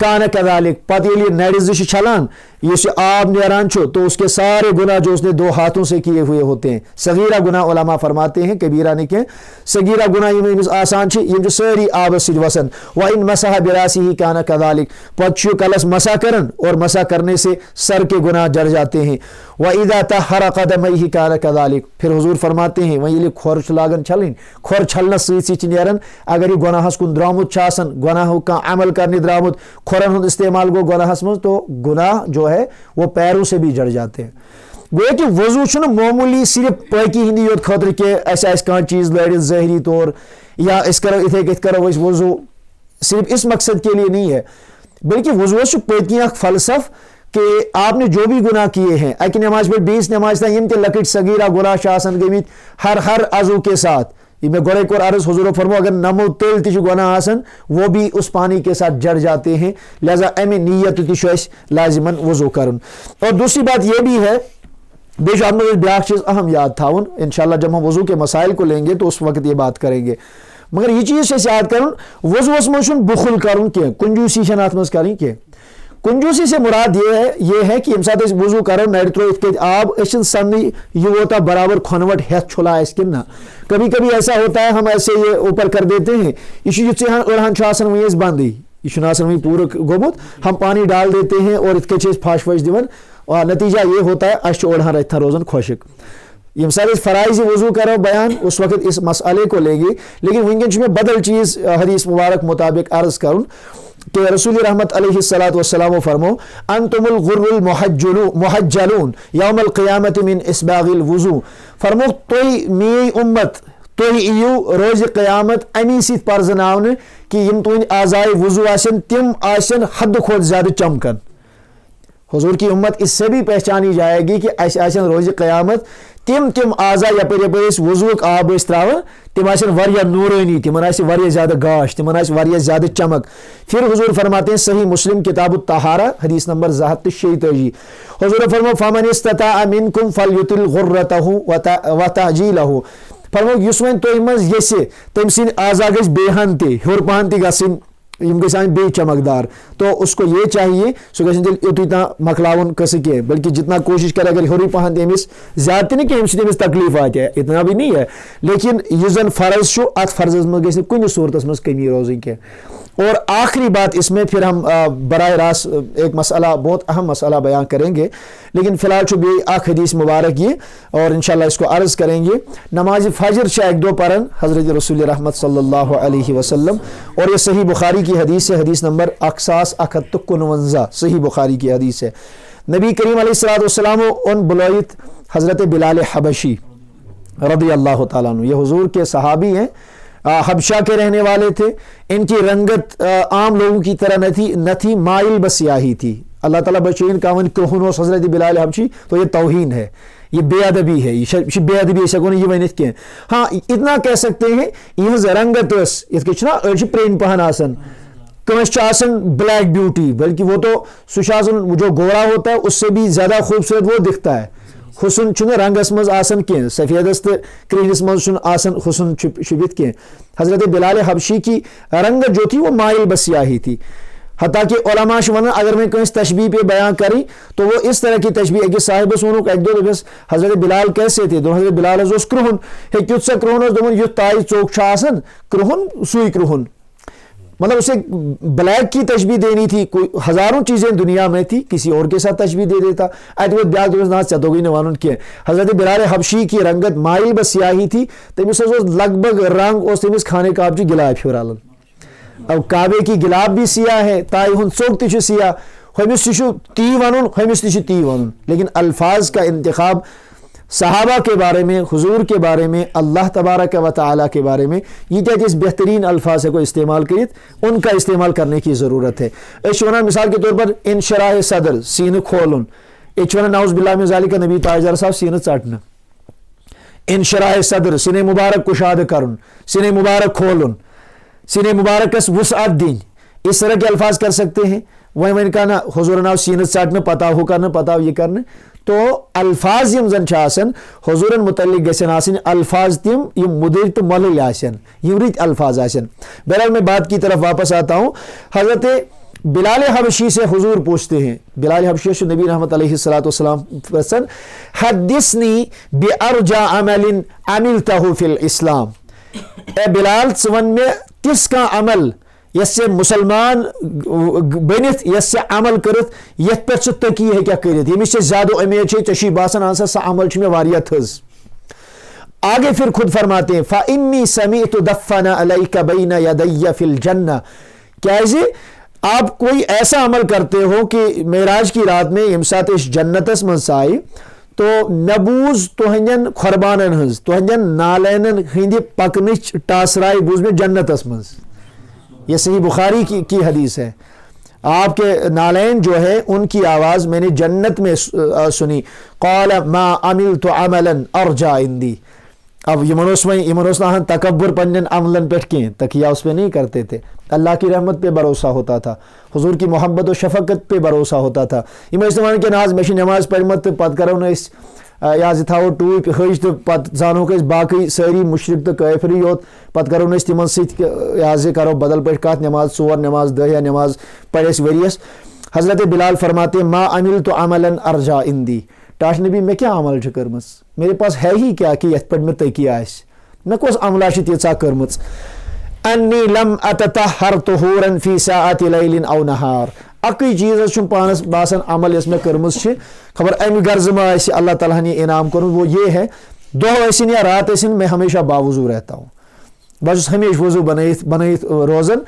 कान कज़ालिक, पत ये नड़ छलान इस आब नेरान तो उसके सारे गुनाह जो उसने 2 हाथों से किए हुए होते हैं, सगीरा गुनाह उलमा फरमाते हैं कबीरा ने के सगीरा गुनाह यम आसान यम सारी आब सत वसन, व इन मसह बिरासिही कान कज़ालिक, पत कलस मसा करन और मसा करने से सर के गुनाह जड़ जाते हैं, व इदा तहरा क़दमैहि कान कज़ालिक, फिर हुजूर फरमाते हैं वही ये खोर लागन छलन खोर छलनस सत नेरन अगर यह गुनाहस कुन द्रामुत गुनाह का अमल करने द्रामुत खोरन हुंद इस्तेमाल गो गुनाहस मज, तो गुनाह जो है वो पैरों से भी जड़ जाते हैं। गो कि वज़ू मामूली सिर्फ पाकी हिंदी योत खतर के चीज़ लड़ ज़ाहरी तौर या इस करो इथे कत करो वज़ू सिर्फ इस मकसद के लिए नहीं है, बल्कि वज़ू पाकी फलसफ कि आपने जो भी गुनाह किए हैं अक नमाज पे 20 नमाज तक यम लकट सगीरा गुनाह गमित हर अज़ू के साथ मैं गोरे कोर अर्ज हुजूर फरमो अगर नमो तेल ति गुनाह आसन वो भी उस पानी के साथ जड़ जाते हैं, लिहाजा अमे नीयत ति लाजिमन वज़ू करन। और दूसरी बात यह भी है बेश आपने ब्याक चीज़ अहम याद थाउन, इंशाल्लाह जब हम वज़ू के मसाइल को लेंगे तो उस वक्त ये बात करेंगे, मगर ये चीज़ से याद कर वज़ू मज बुखुल कर कंजूसी अत मज करें कह, कंजूसी से मुराद ये है कि यम वज़ू करो नड़ त्रो इत आब सन यह वोता बराबर खनवट हेथ छुला ना, कभी कभी ऐसा होता है हम ऐसे ये ऊपर कर देते हैं यह अड़हान वही बंद यह वही पूरा गोमुत हम पानी डाल देते हैं और इत फाश वश दिवन और नतीजा ये होता है अश ओढ़ान रथ रोजन खुशक, यम साथ फ़राइज़ वज़ू करो बयान उस वक्त इस मसले को लेंगे, लेकिन वुनकन में बदल चीज़ हदीस मुबारक मुताबिक अर्ज़ करूँ कि रसूल रहमत अलैहिस्सलातु वस्सलाम फरमो अंतुमुल गुर्रुल मुहज्जलून यौमल क़ियामत मिन इस्बागिल वज़ू। फरमो तोई मी उम्मत तुम यू रोज क़यामत अमी सत पर्जन कि यम तुंद आज़ाए वज़ू आसन तिम आसन हद खोद ज़्यादा चमकन। हुजूर की उम्मत इससे भी पहचानी जाएगी कि आसन रोज क़यामत तिम आज़ा यपर वज़ू आब त्रावान तिम आसन वारिया नूरानी, तिमन आसि वारिया ज़्यादा गाश, तिमन आसि वारिया ज़्यादा चमक। फिर हुजूर फरमाते हैं सही मुस्लिम किताबुत तहारा हदीस नंबर 286, हुजूर फरमाते फमन इस्तताअ मिनकुम फलयुतिल गुर्रतहु व तअजीलहु। फरमाओ युस वन तुम मज यसे तम सिन आज़ा गस बेहन ते हर पहन ते गसिन यम गसान बे चमकदार, तो उसको ये चाहिए सो गसन तेल युतुता मकलावन कस के, बल्कि जितना कोशिश करे अगर हर पहन तमिस ज्यादा नहीं कि अमिस तकलीफ आते है, इतना भी नहीं है, लेकिन यह जन फर्ज छो अत फर्जस में गस कुन सूरत में कमी रोजन के। और आखिरी बात इसमें फिर हम बराह रास्त एक मसला बहुत अहम मसला बयान करेंगे, लेकिन फ़िलहाल चु बे आख हदीस मुबारक ये और इंशाल्लाह इसको अर्ज़ करेंगे। नमाज फ़जर एक दो परन हज़रत रसूल रहमत सल्लल्लाहु अलैहि वसल्लम, और ये सही बुखारी की हदीस है, हदीस नंबर 6159 सही बुखारी की हदीस है। नबी करीम अलैहिस्सलातु वस्सलाम उन बुलाइत हज़रत बिलाल हबशी रज़ी अल्लाह तआला अन्हु, ये हुजूर के सहाबी हैं, हबशा के रहने वाले थे। इनकी रंगत आम लोगों की तरह न थी, माइल बस स्याही थी। अल्लाह ताला बचीन कावन क्रोहन हज़रत बिलाल हबशी, तो ये तौहीन है, ये बेअदबी है, ये बेअदबी सको ये वन कह। हाँ इतना कह सकते हैं यह रंगत ये प्रेन पहन आसन कंस ब्लैक ब्यूटी, बल्कि वो तो सुशासन जो गोरा होता है उससे भी ज़्यादा खूबसूरत वो दिखता है। हुसन चुन रंगस मज आसन कह, सफ़ेदस तो क्रीनस मज आसन हुसन शुबित कह। हज़रत बिलाल हबशी की रंगत जो थी वो माइल बस स्याही थी। हत्ता कि उलमा वन अगर मैं कहीं तशबीह पे बयान करी तो वो इस तरह की तशबीह अकिस साहिबस वो एक दो दस हज़रत बिलाल कैसे थे, दो हज़रत बिलाल क्रोहन हेक्युत सा क्रोहन दोन युथ ताई चौक आसन क्रोहन सुई क्रोहन, मतलब उसे ब्लैक की तशबीह देनी थी। कोई हज़ारों चीज़ें दुनिया में थी, किसी और के साथ तशबीह दे देता। अत ब्याज ना चतोगी नवान के हज़रत बिलाल हबशी की रंगत माइल बस स्याही थी, तमिस लगभग रंग तमिस खाने काब की गिलाब फिरालन। अब काबे की गिलाब भी सिया है, ताई हुन चौक ति सिया, हमिस ती वन हमिस ती वन, लेकिन अल्फाज का इंतखाब सहाबा के बारे में, हुजूर के बारे में, अल्लाह तबारक व तआला के बारे में ये क्या जिस बेहतरीन अल्फाज को इस्तेमाल करिए उनका इस्तेमाल करने की ज़रूरत है। वन मिसाल के तौर पर इंशराह सदर सीन खोलन, वन नाउज़ बिल्लाह मिन ज़ालिका नबी ताजर साहब सीन चाटन, इंशराह सदर सीने मुबारक कुशाद करन, सीने मुबारक खोलन, सीने मुबारकस वुसअत दिन, इस तरह के अल्फाज कर सकते हैं। वह कहना हुजूर नाव सीन चाटन पता हो करना पता ये करना, तो अल्फाज यम जन हुजूरन मुतल्लिक गसन आसन अल्फाज तिम यम मुदर तो मल आसन यम रित अल्फाज आसन। बहरहाल मैं बात की तरफ वापस आता हूँ। हज़रत बिलाल हबशी से हुजूर पूछते हैं, बिलाल हबशी से नबी रहमत अलैहिस्सलातु वस्सलाम प्रसन हद्दिसनी बिअरजा अमलिन अमिलतहु फिल इस्लाम, ए बिलाल वन में किस का अमल यसे मुसलमान बनित यसे अमल करत यथ पे तकी है क्या करित यमिस ज्यादा उम्मीद ची बासन आंसा सा अमल में वारिया थज। आगे फिर खुद फरमाते हैं फ़इन्नी समीअतु दफ़्फ़ना अलैका बैन यदैया फिल जन्नह, क्या आप कोई ऐसा अमल करते हो कि मेराज की रात में यम साथ इस जन्नतस में आए तो नबूज तुहन खुरबान हज तुहन नालैन हंद पकन टासराय बूज में जन्नतस मं। यह सही बुखारी की हदीस है। आपके नालैन जो है उनकी आवाज़ मैंने जन्नत में सुनी। क़ाल मा अमिलतु अमलन अर्जा इंदी। अब यमनोस्ना तकब्बुर पन्न अमलन पे कहें तकिया उस पर नहीं करते थे, अल्लाह की रहमत पे भरोसा होता था, हुजूर की मोहब्बत और शफकत पे भरोसा होता था। इमान के नाज मे नमाज पढ़मत पत करो न या थो टूप हज तो पत जानो बाकी सारी मुशरिक तो काफरी योत पत करो न तिमन सह करो बदल पे कत नमाज 4 नमाज 10 या नमाज पढ़ वरियस। हज़रत बिलाल फरमाते मा अमिल तो अमलन अर्जा इंदी, टाश नबी मैं क्या अमल कर्म, मेरे पास है ही क्या कि यथ पे मे तकिया आस, मे कस अमला तीचा कर्म। अन्नी लम अततहर तुहूरन फी साअति लैलिन औ नहार, अकई चीज़ पानस बासन अमल यस मे कर्म खबर अमि गर्ज मा अल्लाह ताला ने इनाम कर वो ये है दोह ٲसिन या रात ٲसिन मैं हमेशा बावजू रहता हूँ, बस हमेशा वजू बनाइथ रोजन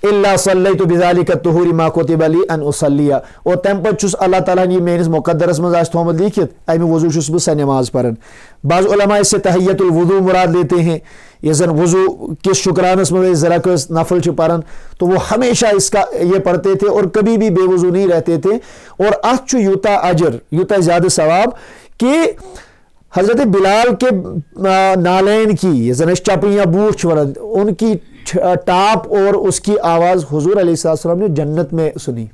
इल्ला सल्लैतु बिज़ालिका तुहूरी मा कुतिबा ली अन उसल्लिया, और तम पत अल्लाह ताला ये मेनिस मुकद्दरस मज आस थोमुत लिखित अमि वजू छुस बह सा नमाज परन। बाज़ उलमा इससे तहियतुल वुदू मुराद लेते हैं, ये जन वजू किस शुक्रानस में ज़रा कस नफल छ परन, तो वो हमेशा इसका ये पढ़ते थे और कभी भी बेवजू नहीं रहते थे। और अत यूता अजर यूता ज़्यादा सवाब कि हज़रत बिलाल के नालैन की जन चपन या बूट वन उनकी टाप और उसकी आवाज़ हुजूर अलैहिस्सलाम ने जन्नत में सुनी।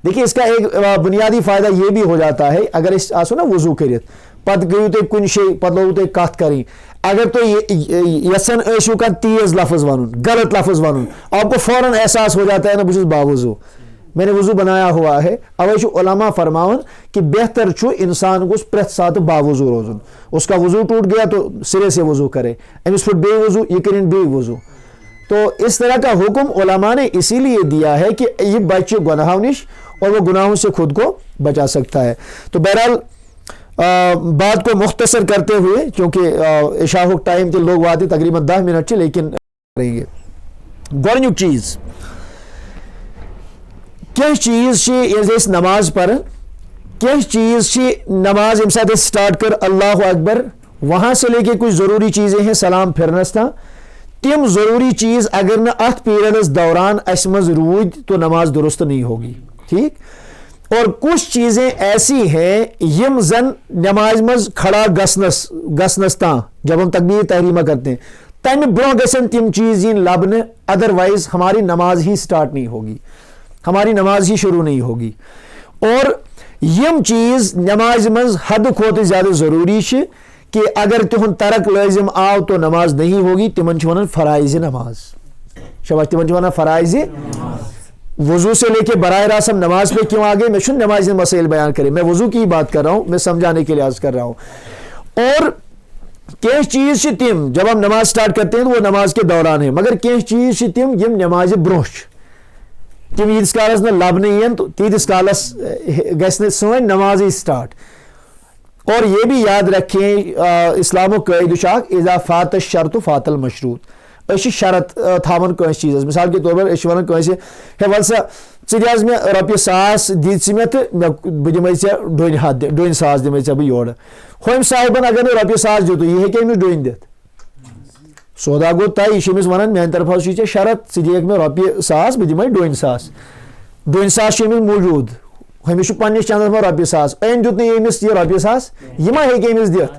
देखिए इसका एक बुनियादी फ़ायदा ये भी हो जाता है, अगर इस आसो ना वजू करित पत गयु तो कुन शे पत लोग तो कत करें, अगर तो यसन ऐशु का तेज लफ्ज़ वन गलत लफ्ज़ वन आपको फ़ौरन एहसास हो जाता है ना बुझुस बावजू मैंने वजू बनाया हुआ है। अवे उलमा फरमावन कि बेहतर छु इंसान को प्रत सात बावजू रोजन, उसका वजू टूट गया तो सिरे से वजू करे, अमिस फुट बे वजू ये करें बे वजू। तो इस तरह का हुक्म उलमा ने इसीलिए दिया है कि ये बच्चे गुनाहों निश और वो गुनाहों से खुद को बचा सकता है। तो बहरहाल बात को मुख्तसर करते हुए, क्योंकि इशा टाइम के लोग वाते तकरीबन 10 मिनट से, लेकिन करेंगे गोरनुक चीज़ क्या चीज़ नमाज पर क्या चीज़ नमाज अम साथ स्टार्ट कर अल्लाह अकबर वहाँ से लेके कुछ ज़रूरी चीज़ें हैं सलाम फिरनस था, तम ज़रूरी चीज़ अगर न अथ पीरियड्स दौरान अस मज रूद तो नमाज दुरुस्त नहीं होगी, ठीक। और कुछ चीज़ें ऐसी हैं यम जन नमाज मज खड़ा गसनस ता जब हम तकबीर तहरीमा करते हैं तम ब्रोह गसन तम चीज़ लबन, अदरवाइज हमारी नमाज ही स्टार्ट नहीं होगी, हमारी नमाज ही शुरू नहीं होगी। और यम चीज़ नमाज मज हद खोत ज़्यादा ज़रूरी है कि अगर तुहन तरक लाजिम आव तो नमाज नहीं होगी, तिमन वन फ़राइज़ नमाज शबाश तिमन वन फ़राइज़ वजू से लेके बराह रास्त हम नमाज पे क्यों आ गए, मैं शुन नमाज मसैल बयान करें, मैं वजू की बात कर रहा हूँ, मैं समझाने के लिए अर्ज कर रहा हूँ। और क्या चीज़ से तिम जब हम नमाज स्टार्ट करते हैं तो वो नमाज के दौरान है, मगर क्या चीज़ से तिम यम नमाज ब्रोह तम यीस कालस न लबन तो तीस कालस गि सन नमाज स्टार्ट। और ये भी याद रखें इस्लामो कैद इज़ा फात शर्त फातल मशरूत, शरत थावन कस चीज़, मिसाल के तौर पर वन कंसे हे वल सा आज मे रॉपये 100 दित मे तो बह दिमे े डोन 100 दिमे बह योर हम साहिबन अगर ने रॉपये 100 दित यह हे अमिस डोन दित सौदा गो तय यह वन मान तरफा चे शरत दिख मे रॉपये 100 बह दिमे डोन 100 मौजूद हमिस पन्निस चंदस में रॉपये 100 अम दित नमिस यह रॉपये 100 यह मा हे अमिस दित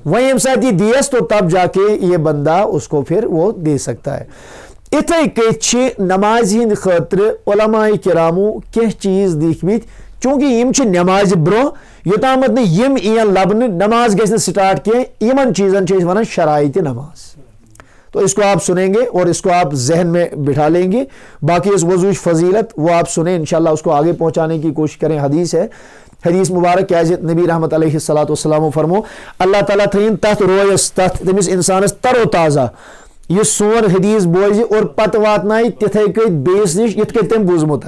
वही यम साथ ये दियस तो तब जाके ये बंदा उसको फिर वो दे सकता है। इथे कह नमाज हिंद खतर उलमाए किरामो कह चीज़ दिखमित चूंकि यम नमाज ब्रोह योतामत यम इन लबन नमाज गि स्टार्ट कह इन चीज़न वन शराइत नमाज। तो इसको आप सुनेंगे और इसको आप जहन में बिठा लेंगे। बाकी इस वजूश फजीलत वो आप सुने, इंशाल्लाह उसको आगे पहुँचाने की कोशिश करें। हदीस है, हदीस मुबारक क्या नबी रहमत अलैहिस्सलाम फरमो अल्लाह ताला थीन तथ रोयस तथ तमिस इंसानस तरो ताज़ा यह सोन हदीस बोज और पत वातनाय तिथे कत बेस निश इत कत तम बूजमुत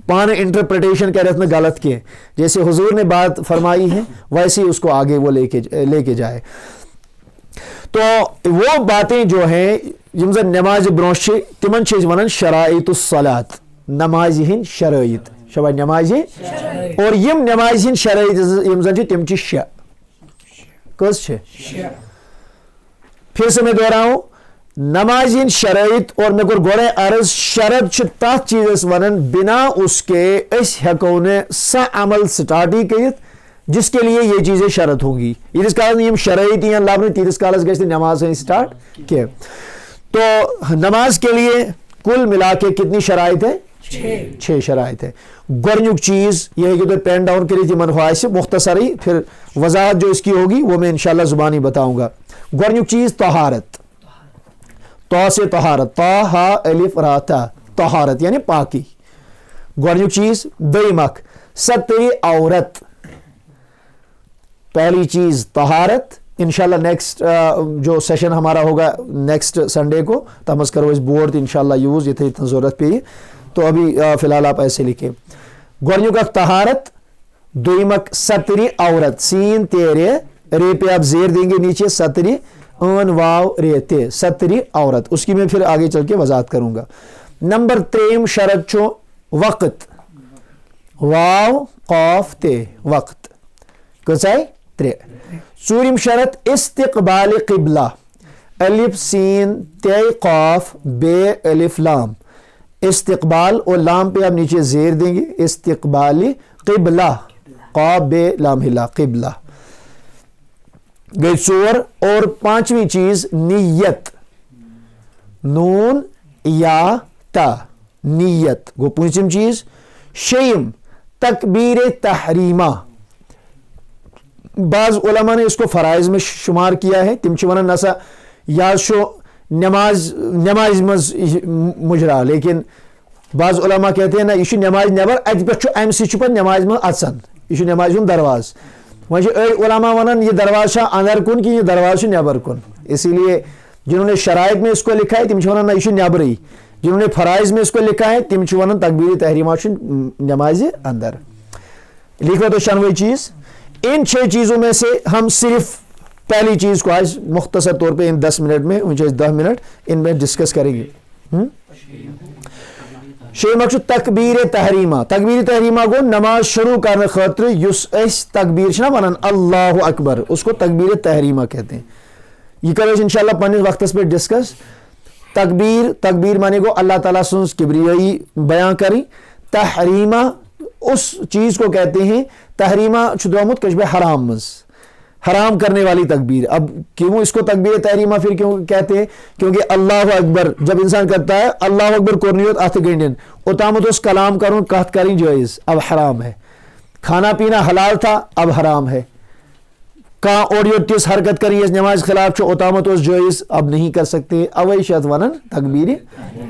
पान इंटरप्रिटेशन कर गलत के जैसे हुजूर ने बात फरमाई है वैसे ही उसको आगे वो लेके जाए। तो वो बातें जो हैं यम जन नमाज ब्रोह तिमन वन शराइतुस सलात, नमाज हिंद शराइत शबा नमाज और यम नमाज हिंद शराइत यम जन तिम शे कस फिर से मैं दोहराऊं नमाज हिंद शराइत और मैं गोड़े अर्ज शरत तथ चीज़ वन बिना उसके हेको ने सा अमल स्टार्ट ही कर जिसके लिए ये चीज़ें शरत होंगी। यीस काल यम शराइत लबन तीस कालस गि नमाज स्टार्ट किए। तो नमाज के लिए कुल मिला के कितनी शराइत है? 6 शराइत है। गोरनुक चीज़ यह है कि तो पेन डाउन करी थी मनख्वाह से मुख्तसर ही, फिर वजाहत जो इसकी होगी वो मैं इंशाल्लाह ज़ुबानी बताऊंगा। गोरनुक चीज़ तहारत, तो से तहारत, ता अलिफ रा ता तहारत यानी पाकी। गोरनुक चीज़ दईमक सतरी औरत, पहली चीज़ तहारत। इंशाल्लाह नेक्स्ट जो सेशन हमारा होगा नेक्स्ट संडे को तमस करो इस बोर्ड इंशाल्लाह यूज़ इतनी ज़रूरत पे, तो अभी फ़िलहाल आप ऐसे लिखें। गोरनुक तहारत, दुईमक सतरी औरत, सीन तेरे रे पे आप जेर देंगे नीचे, सतरी अन वाव रे ते, सतरी औरत। उसकी मैं फिर आगे चल के वजाहत करूंगा। नंबर 3 शरत छो वक्त, वाव कौफ ते वक्त कसाई 3। चूरिम शरत इस्तिकबाल क़िबला, अलिफ सीन ते कौफ बे अलिफ लाम, इस्तिकबाल और लाम पे आप नीचे जेर देंगे, इस्तिकबाली क़िबला, कौफ बे लाम हिला क़िबला गई 4। और 5वीं चीज नियत, नून या ता, नियत गो 5वीं चीज। शेम तकबीर तहरीमा, बाज उलमा ने इसको फराइज में शुमार किया है। तिम वन नसा या शो नमाज मज मुजरा, लेकिन बाज उलमा कहते हैं ना यह नमाज नबर अत पे अम सह नमाज मज अचन, यह नमाज हूं दरवाज। वह उलमा वन यह दरवाज अंदर कुन कि यह दरवाज नबर कुन। इसीलिए जिन्होंने शराइत में इसको लिखा है तिम वन ना यह नबरी, जिन्होंने फराइज में इसको लिखा है तिम वन तकबीर तहरीमा नमाज अंदर। लिखो तो शनवी चीज। इन 6 चीजों में से हम सिर्फ पहली चीज को आज मुख्तसर तौर पे इन 10 मिनट में, मुझे 10 मिनट इनमें डिस्कस करेंगे। शे मकसद तकबीर तहरीमा, तकबीर तहरीमा को नमाज शुरू करने खातिर युस तकबीर छना वनान अल्लाहु अकबर, उसको तकबीर तहरीमा कहते हैं। यह करो इंशाल्लाह पन्ने वक्त पे डिस्कस। तकबीर, तकबीर माने को अल्लाह ताला सुन किब्रियाई बयां करी। तहरीमा उस चीज को कहते हैं, तहरीमा छुद्रामुत कशबे हराम मज, हराम करने वाली तकबीर। अब क्यों इसको तकबीर तहरीमा फिर क्यों कहते हैं? क्योंकि अल्लाह अकबर जब इंसान करता है, अल्लाह अकबर कोरनियत अथ गंडन उतामत उस कलाम करूं कहत करी जायज, अब हराम है। खाना पीना हलाल था, अब हराम है। का ओडियो टिस हरकत करी नमाज खिलाफ छो उतामत उस जायज, अब नहीं कर सकते। अवैशत वनन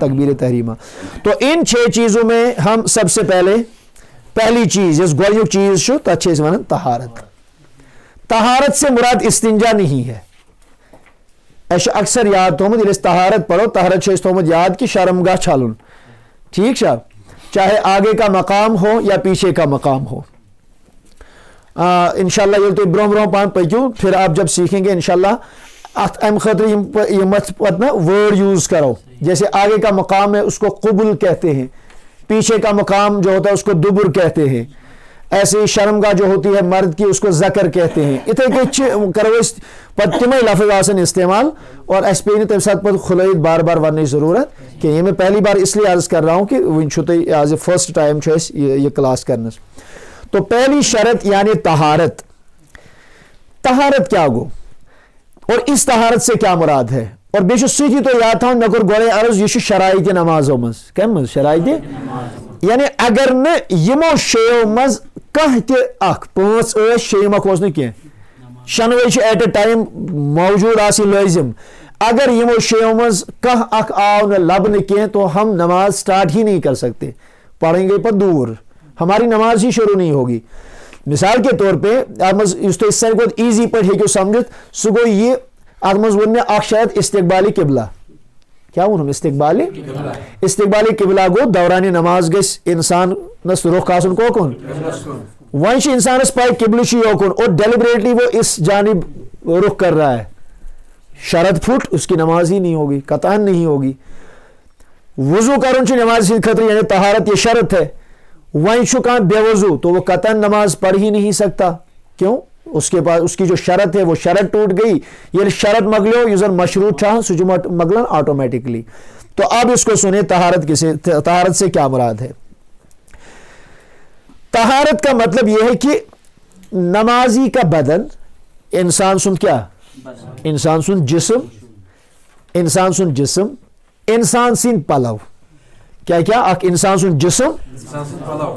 तकबीर तहरीमा। तो इन 6 चीजों में हम सबसे पहली चीज इस गोयुक चीज छो तछे वनन तहारत। तहारत से मुराद इस्तिंजा नहीं है। अक्सर याद थोमत इस तहारत पढ़ो, तहारत से थोमत याद की शर्मगाह छालुन, ठीक साहब, चाहे आगे का मकाम हो या पीछे का मकाम हो। इंशाल्लाह ये तो ब्रोह ब्रोह पान पक्यू, फिर आप जब सीखेंगे इंशाल्लाह अम खतर मत ना वर्ड यूज करो। जैसे आगे का मकाम है उसको कुबुल कहते हैं, पीछे का मकाम जो होता है उसको दुबुर कहते हैं। ऐसे शर्मगाह जो होती है मर्द की उसको जकर कहते हैं। इतने करो तम लफ्ज आसन इस्तेमाल और अस पे तम साथ खुलैत बार बार वन जरूरत कि ये मैं पहली बार इसलिए अर्ज कर रहा हूँ कि वन आज फर्स्ट टाइम ये क्लास करने। तो पहली शरत यानी तहारत। तहारत क्या गो और इस तहारत से क्या मुराद है? और बेशु सी तो याद था मे कोर गोड़े अर्ज यह शराइत नमाजों मज कम मज शराइत यानी अगर न यमो शेयों मज कह ते 5 8 शेमक कह शनवे एट ए टाइम मौजूद आसी लाजिम। अगर यमो शेयों मज कह आव न लब कह तो हम नमाज स्टार्ट ही नहीं कर सकते, पढ़ेंगे पर दूर, हमारी नमाज ही शुरू नहीं होगी। मिसाल के तौर पर इस ईजी पे समझत सह गो ये अतमज वो मे शायद इस्तिकबाली किबला, क्या वो इस्तिकबाली किबला गो दौरानी नमाज गस इंसान नस रुख आसन कोकुन वह इंसान पाई किबल योकुन और डेलिबरेटली वो इस जानिब रुख कर रहा है, शरत फुट उसकी नमाज ही नहीं होगी, कतान नहीं होगी। वजू कर नमाज खतर यानी तहारत ये शरत है, वहीं कह बेवजू तो वो कतन नमाज पढ़ ही नहीं सकता। क्यों? उसके पास उसकी जो शरत है वो शरत टूट गई। ये शरत मगलो यूजर मशरूत था सुजु मगलन ऑटोमेटिकली। तो अब इसको सुने तहारत से क्या मुराद है? तहारत का मतलब यह है कि नमाजी का बदन, इंसान सुन क्या, इंसान सुन जिस्म, इंसान सुन जिस्म, इंसान सिन पलव, क्या क्या इंसान सुन जिस्म,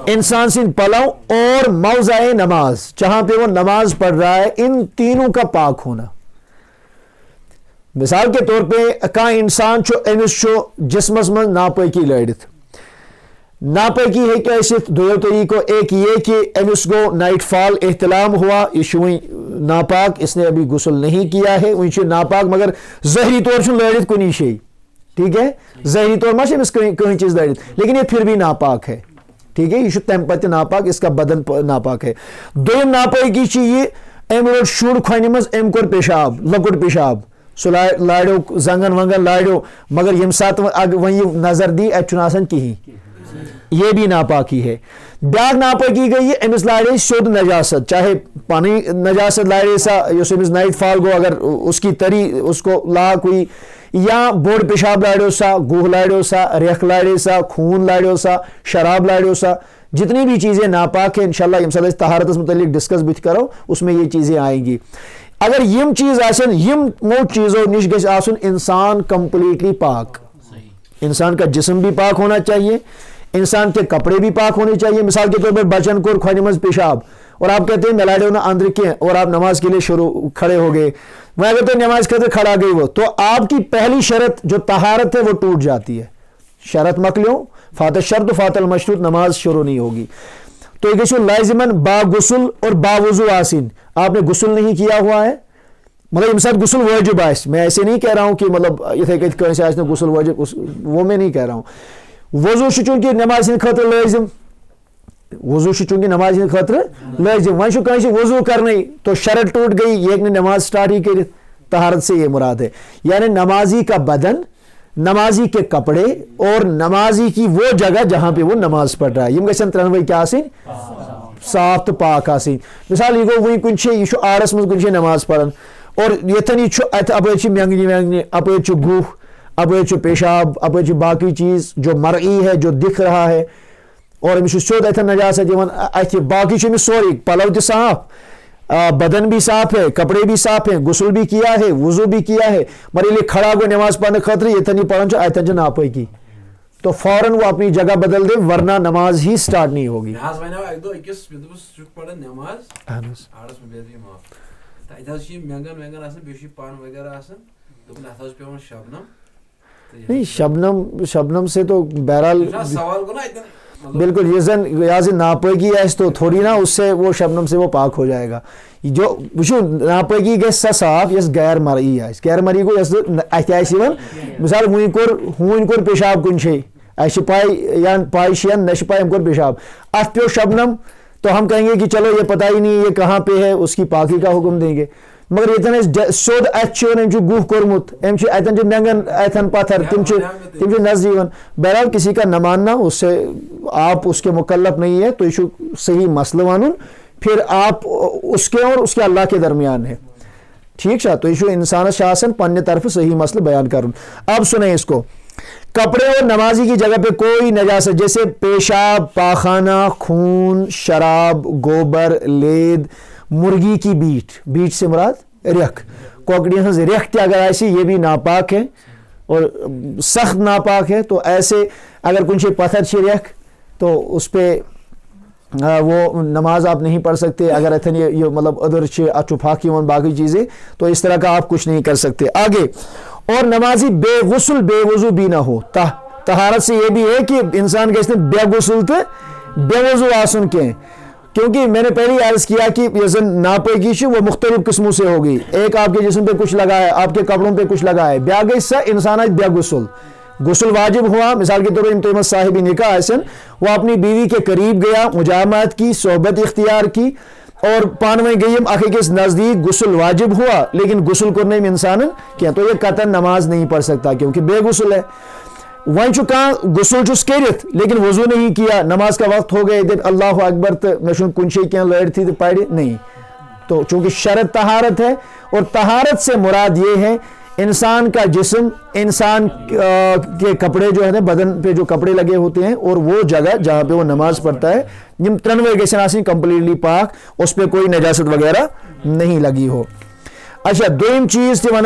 इंसान सिन पलव और मौज़ाए नमाज जहां पे वो नमाज पढ़ रहा है, इन तीनों का पाक होना। मिसाल के तौर पे का इंसान जिस्मस मज नापाकी लड़ित, नापाकी है कैसे दो तरीको, एक ये कि अमिस गो नाइट फॉल एहतलाम हुआ, ये नापाक, इसने अभी गुस्ल नहीं किया है, वह नापाक मगर जहरी तौर लड़ित कुनी शे, ठीक है, जहरी तौर मा कहीं चीज लड़ित, लेकिन ये फिर भी नापाक है, ठीक है, यह तम पत नापाक, इसका बदन नापाक है। दोम नापाकी ये अम रोट शुर खोन मज अम कोर पेशाब लकुट पेशाब सो लाड़ो जंगन वंगन लाड़ो मगर यम सात वह नजर दी अन कहीं ये भी नापाकी है। ब्याक नापाकी गई अमिस लाड़े सोद नजासत चाहे पानी नजासत लाड़े सा अमिस नाइट फॉल गो अगर उसकी तरी उसको लाक हुई या बोड़ पेशाब लाड़ो सा गुह लाड़ो सा रेख लाड़े सा खून लाड़ो सा शराब लाड़ो सा जितनी भी चीज़ें नापाक है इंशाल्लाह यम तहारत मुतल्लिक डिस्कस भी करो उसमें ये चीज़ें आएंगी। अगर यम चीज़ आसन यम मोट चीज़ों निश गछ आसन इंसान कंप्लीटली पाक, इंसान का जिस्म भी पाक होना चाहिए, इंसान के कपड़े भी पाक होने चाहिए। मिसाल के तौर पर बचन को खोन पेशाब और आप कहते हैं मिलाडो ना अंदर के और आप नमाज के लिए शुरू खड़े हो गए, मैं अगर तो नमाज कहते खड़ा गई वो तो आपकी पहली शर्त जो तहारत है वो टूट जाती है। शरत मकलो फातह शर्त फातल मशरूत नमाज शुरू नहीं होगी। तो ये लाजिमन बा गुसल और बावजू आसिन आपने गुसल नहीं किया हुआ है मतलब यम साथ गुसल वाजिब आस, मैं ऐसे नहीं कह रहा हूं कि मतलब इथे कहीं गुसल वाजिब वो मैं नहीं कह रहा हूं। वजू चूंकि नमाज खतर लाजिम वजू चूंकि नमाज खतर लाजिम वह वजू करने तो शरत टूट गई ये नमाज स्टार्ट ही कर तहारत से ये मुराद है। यानी नमाजी का बदन, नमाजी के कपड़े और नमाजी की वो जगह जहां पे वो नमाज पढ़ रहा है यम गन त्रनवे क्या साफ तो पाक आसिन। मिसाल यह गो वह कुन यह आड़स मज कुन नमाज पढ़न और यथन यह अपर मेंगनी वेंगनी अपर गुह अपर पेशाब अपर बाकी चीज जो मरई है जो दिख रहा है और अमिस सोद अथन नजासत अथ बाकी सोरी पलव तो साफ बदन भी साफ है कपड़े भी साफ है गुसल भी किया है वजू भी किया है मगर ये खड़ा गो नमाज पढ़ने खतर यथन यह पढ़न अथन नापाकी तो फौरन वो अपनी जगह बदल दे वरना नमाज ही स्टार्ट नहीं होगी। नहीं शबनम से तो बहरहाल बिल्कुल ये नापाकी है तो थोड़ी ना उससे वो शबनम से वो पाक हो जाएगा। जो वो नापाकी गई साफ यस गैर मरई गैर मरई गो अत मिसाल हून कोर पेशाब कुन पाई या पाई न पाई कोर पेशाब अत पे शबनम तो हम कहेंगे कि चलो ये पता ही नहीं ये कहाँ पे है उसकी पाकी का हुक्म देंगे। मगर ये सोद अम गुह कोरमुत अतन मेंगन अथन पत्थर तिम नजदीवन बहरहाल किसी का न मानना उससे आप उसके मुकल्लफ नहीं है तो यह सही मसल वन फिर आप उसके और उसके अल्लाह के दरमियान है ठीक है। तो यह इंसान शासन पन्ने तरफ सही मसल बयान कर। अब सुने इसको कपड़े और नमाजी की जगह पे कोई नजासत जैसे पेशाब पाखाना खून शराब गोबर लेद मुर्गी की बीट से मुराद रेख कोकड़ियों हज रेख अगर ऐसी ये भी नापाक है और सख्त नापाक है। तो ऐसे अगर कुछ पत्थर रेख तो उस पर वो नमाज आप नहीं पढ़ सकते। अगर अथन ये मतलब अदर अचुफाकी बाकी चीज़ें तो इस तरह का आप कुछ नहीं कर सकते। आगे और नमाजी बेगुसल बेवजू भी ना हो तहारत से ये भी है कि इंसान के बेगुसल तो बेवजू आसन के क्योंकि मैंने पहले अर्ज किया कि नापाकी वो मुख्तलिफ किस्मों से होगी। एक आपके जिस्म पे कुछ लगा है आपके कपड़ों पे कुछ लगा है ब्याग इंसान बेगुसल गुसल वाजिब हुआ। मिसाल के तौर पर साहिब निकाह हसन वो अपनी बीवी के करीब गया मुजामत की सोहबत इख्तियार की और पानवे गयम अख अकिस नज़दीक गुसल वाजिब हुआ लेकिन गुसल करने में इंसान क्या तो ये कतन नमाज नहीं पढ़ सकता क्योंकि बेगुसल है। वह कह गुसल करित लेकिन वजू नहीं किया नमाज का वक्त हो गया अल्लाह अकबर तो मे कुन क्या लड़ थी तो पढ़ नहीं। तो चूंकि शरत तहारत है और तहारत से मुराद ये है इंसान का जिस्म इंसान के कपड़े जो है ना बदन पे जो कपड़े लगे होते हैं और वो जगह जहाँ पे वो नमाज पढ़ता है जिम त्रनवे गसन कंप्लीटली पाक उस पर कोई नजासत वगैरह नहीं लगी हो। अच्छा दोम चीज़ वन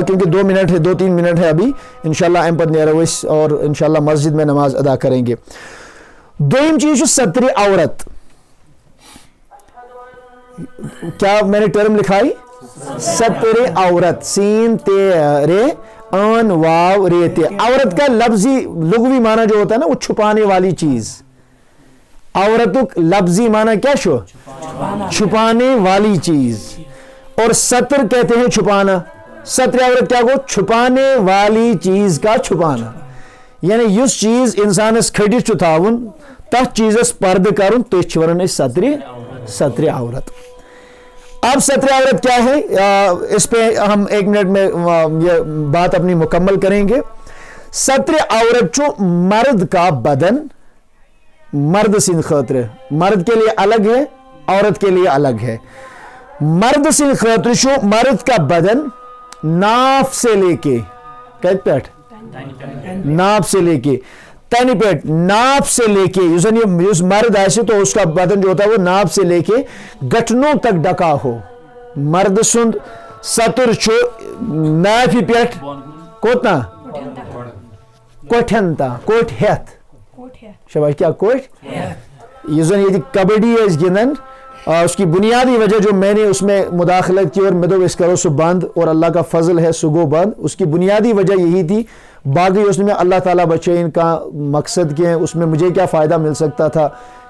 क्योंकि 2 मिनट है 2-3 मिनट है अभी इंशाल्लाह अम पे नो और इंशाल्लाह मस्जिद में नमाज अदा करेंगे। दोम चीज़ सत्र औरत क्या मैंने टर्म लिखाई सत्र औरत सीन ते रे अन वाव रे ते औरत का लफ्जी लुगवी माना जो होता है ना वो छुपाने वाली चीज। औरतुक लफ्जी माना क्या छुपाने वाली चीज और सत्र कहते हैं छुपाना। सत्र औरत क्या को छुपाने वाली चीज का छुपाना यानी युस चीज इंसानस खड़िस छु थावन तथ चीजस पर्द करुन तो वन सत्र औरत। अब सत्र औरत क्या है, इस पे हम 1 मिनट में ये बात अपनी मुकम्मल करेंगे। सत्र औरत जो मर्द का बदन, मर्द सिंध खतर, मर्द के लिए अलग है, औरत के लिए अलग है। मर्द सिंध खतर जो मर्द का बदन नाफ से लेके कत पे नाफ से लेके तन पे, नाप से लेके उस मर्द आए तो उसका बदन जो होता है वो नाप से लेके गठनों तक ढका हो। मर्द सुंद सतर छो नाफ पे कोतना कोठन ता कोठ हेत शाबाश क्या कोठ ये कबड्डी गिंदन, उसकी बुनियादी वजह जो मैंने उसमें मुदाखलत की और मैं तो इस करो सो बंद और अल्लाह का फजल है सुगो बंद, उसकी बुनियादी वजह यही थी। बाकी उसमें अल्लाह ताला बचे इनका मकसद के उसमें मुझे क्या फ़ायदा मिल सकता था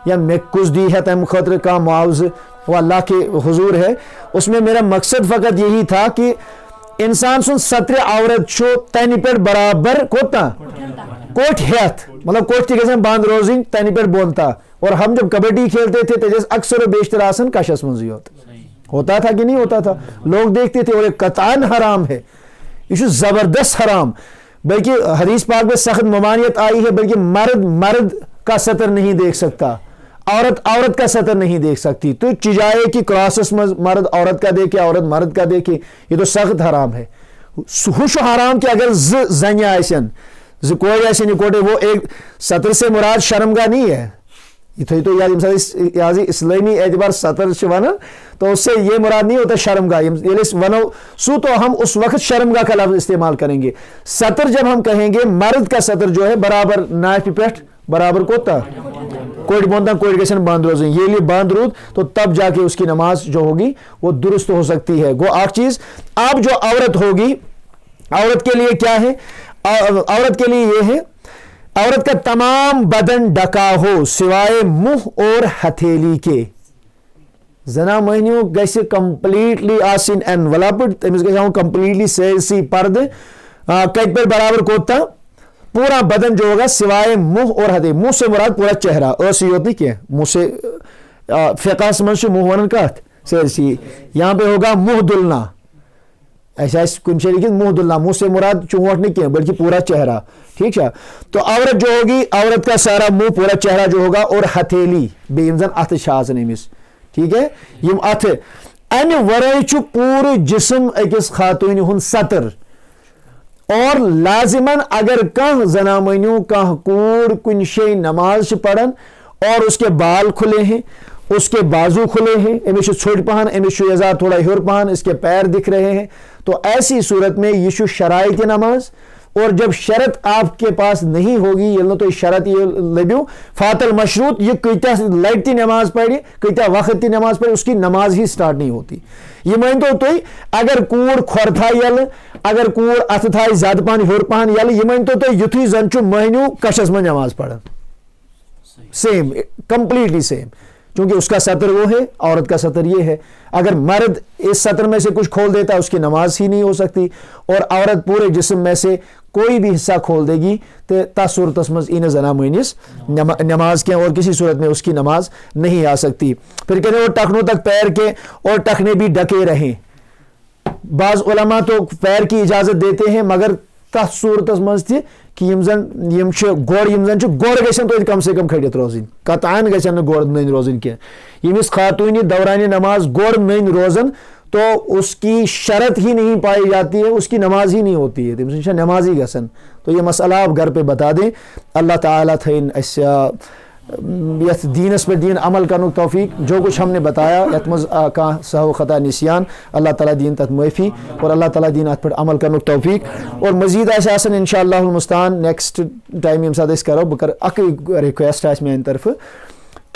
या मैं कुछ दी है तम खतर का मुआवज वो अल्लाह के हुजूर है। उसमें मेरा मकसद फ़कत यही था कि इंसान सुन सत्र औरत छो तन पे बराबर कोता कोठ हेत मतलब कोठ के बांध रोजिंग तन पे बोनता। और हम जब कबड्डी खेलते थे तो अक्सर बेशतर आसन कशस मंजी होता था कि नहीं होता था, लोग देखते थे और एक कतान हराम है, ये जबरदस्त हराम। बल्कि हदीस पाक में सख्त ममानियत आई है, बल्कि मर्द मर्द का सतर नहीं देख सकता, औरत औरत का सतर नहीं देख सकती। तो चिजाए कि क्रॉसस में मर्द औरत का देखे, औरत मर्द का देखे, ये तो सख्त हराम है। हुश हराम कि अगर जन आसन कोई आसन कोटे वो एक सतर से मुराद शर्मगा नहीं है, ये तो याद इस्लामी एतबार सतर वन तो उससे ये मुराद नहीं होता शर्मगा वनो सू, तो हम उस वक्त शर्मगा का लफ्ज इस्तेमाल करेंगे। सतर जब हम कहेंगे मर्द का सतर जो है बराबर नाफ पे बराबर कोता कोई बोलता कोई गसन बांध रोज ये लिए बांध रूद, तो तब जाके उसकी नमाज जो होगी वो दुरुस्त हो सकती है। गो आख चीज अब जो औरत होगी, औरत के लिए क्या है, औरत के लिए ये है औरत का तमाम बदन ढका हो सिवाय मुंह और हथेली के। जना महनियों गैसे कंप्लीटली आसिन एनवलप्ड तमिस गया कंप्लीटली सेसी पर्द कट पर बराबर कोता पूरा बदन जो होगा सिवाय मुंह और हथेली। मुंह से मुराद पूरा चेहरा असियोत नहीं किया मुंह से फ़िक़ह समझ से मुंह वन का सेसी, यहाँ पे होगा मुंह दुलना, ऐसा कुछ लेकिन मुंह दुलना, मुंह से मुराद चुंवट नहीं किया बल्कि पूरा चेहरा, ठीक है। तो औरत जो होगी, औरत का सारा मुंह पूरा चेहरा जो होगा और हथेली बेमजन अथ शाज नमिस, ठीक है। यम अथ अन वराई पूरे जिस्म अकिस खातून हुंद सतर। और लाजिमन अगर कह जना मनियो कह कूड़ कुन शे नमाज पढ़न और उसके बाल खुले हैं, उसके बाजू खुले हैं, अमिश छोट पहन अमिश यजा थोड़ा हिर पहन, इसके पैर दिख रहे हैं, तो ऐसी सूरत में यीशु शराइ की नमाज। और जब शरत आपके पास नहीं होगी ये तो शरत ये लबियो फातल मशरूत ये कईता लड़ती नमाज पढ़ी कईता वक्त नमाज पढ़ी उसकी नमाज ही स्टार्ट नहीं होती। ये मान तो अगर कूड़ खोर था यल अगर कूड़ अथ था ज्यादा पान हिर पान यल ये मान तो युथु जन महनू कशस में नमाज पढ़ सेम कंप्लीटली सेम, क्योंकि उसका सतर वो है, औरत का सतर ये है। अगर मर्द इस सतर में से कुछ खोल देता है उसकी नमाज ही नहीं हो सकती, और औरत पूरे जिस्म में से कोई भी हिस्सा खोल देगी तो तासूरत मज इन जना मुनिस नमाज के और किसी सूरत में उसकी नमाज नहीं आ सकती। फिर कहते हैं वो टखनों तक पैर के और टखने भी ढके रहें। बाज उलमा तो पैर की इजाजत देते हैं मगर तथ सूरत मज ति कि गोड़ गोड़ गन तो कम से कम खड़ित रोजन कतान गन गोड़ नन रोजन कह यमिस खातून दौरान नमाज गोड़ नन रोजन तो उसकी शरत ही नहीं पाई जाती है, उसकी नमाज ही नहीं होती है, तमिस नमाज ही गसन। तो ये मसला आप घर पे बता दें। अल्लाह ताला थैन यथ दीनस पे दीन अमल करने तौफीक। जो कुछ हमने बताया यथ मज का सहव खता निसियान अल्लाह ताला दीन तथ माफ़ी और अल्लाह ताला दीन अत पे अमल करने तौफीक। और मजीद आसन इंशाअल्लाह मुस्तान नेक्स्ट टाइम यम साथ करो बह कर अक रिक्वेस्ट आ मेन तरफ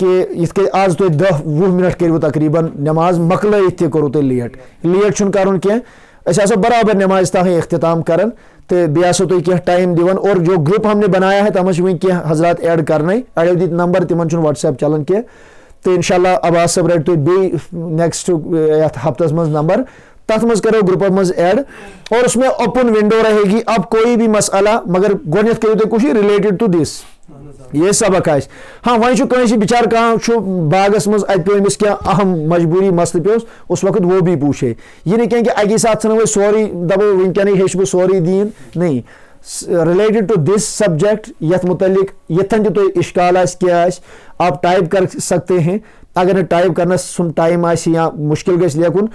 कि ये आज तो 10-20 मिनट करो तकरीबन नमाज मकल करो तो लेट छुन कर कह बराबर नमाज तह अख्ताम कर तो बेसो तुम कह टाइम दिवन। और जो ग्रुप हमने बनाया है तम कह हजरात ऐड करने अड़ो दित नंबर तिमन व्हाट्सएप चलान कह तो इंशाल्लाह अब्बास सब रट तुम बे नेक्स्ट हफ्तस मज नंबर तथ मज करो ग्रुप मज ऐड और उसमें ओपन विंडो रहेगी। अब कोई भी मसला मगर गोनियत करो तो कुछ रिलेटेड टू दिस ये सबक आस हाँ वह बिचार कह बागस मज अमिस क्या अहम मजबूरी मसल पे उस वक्त वो भी पूछे ये नहीं कि अकी साथ सन सोरी दपो वनकन हेच बह सोरी दीन नहीं रिलेटेड टू दिस सब्जेक्ट यथ मुतलिक यथन जो तो इश्काल क्या आप टाइप कर सकते हैं अगर टाइप करना टाइम या मुश्किल गि लेकुन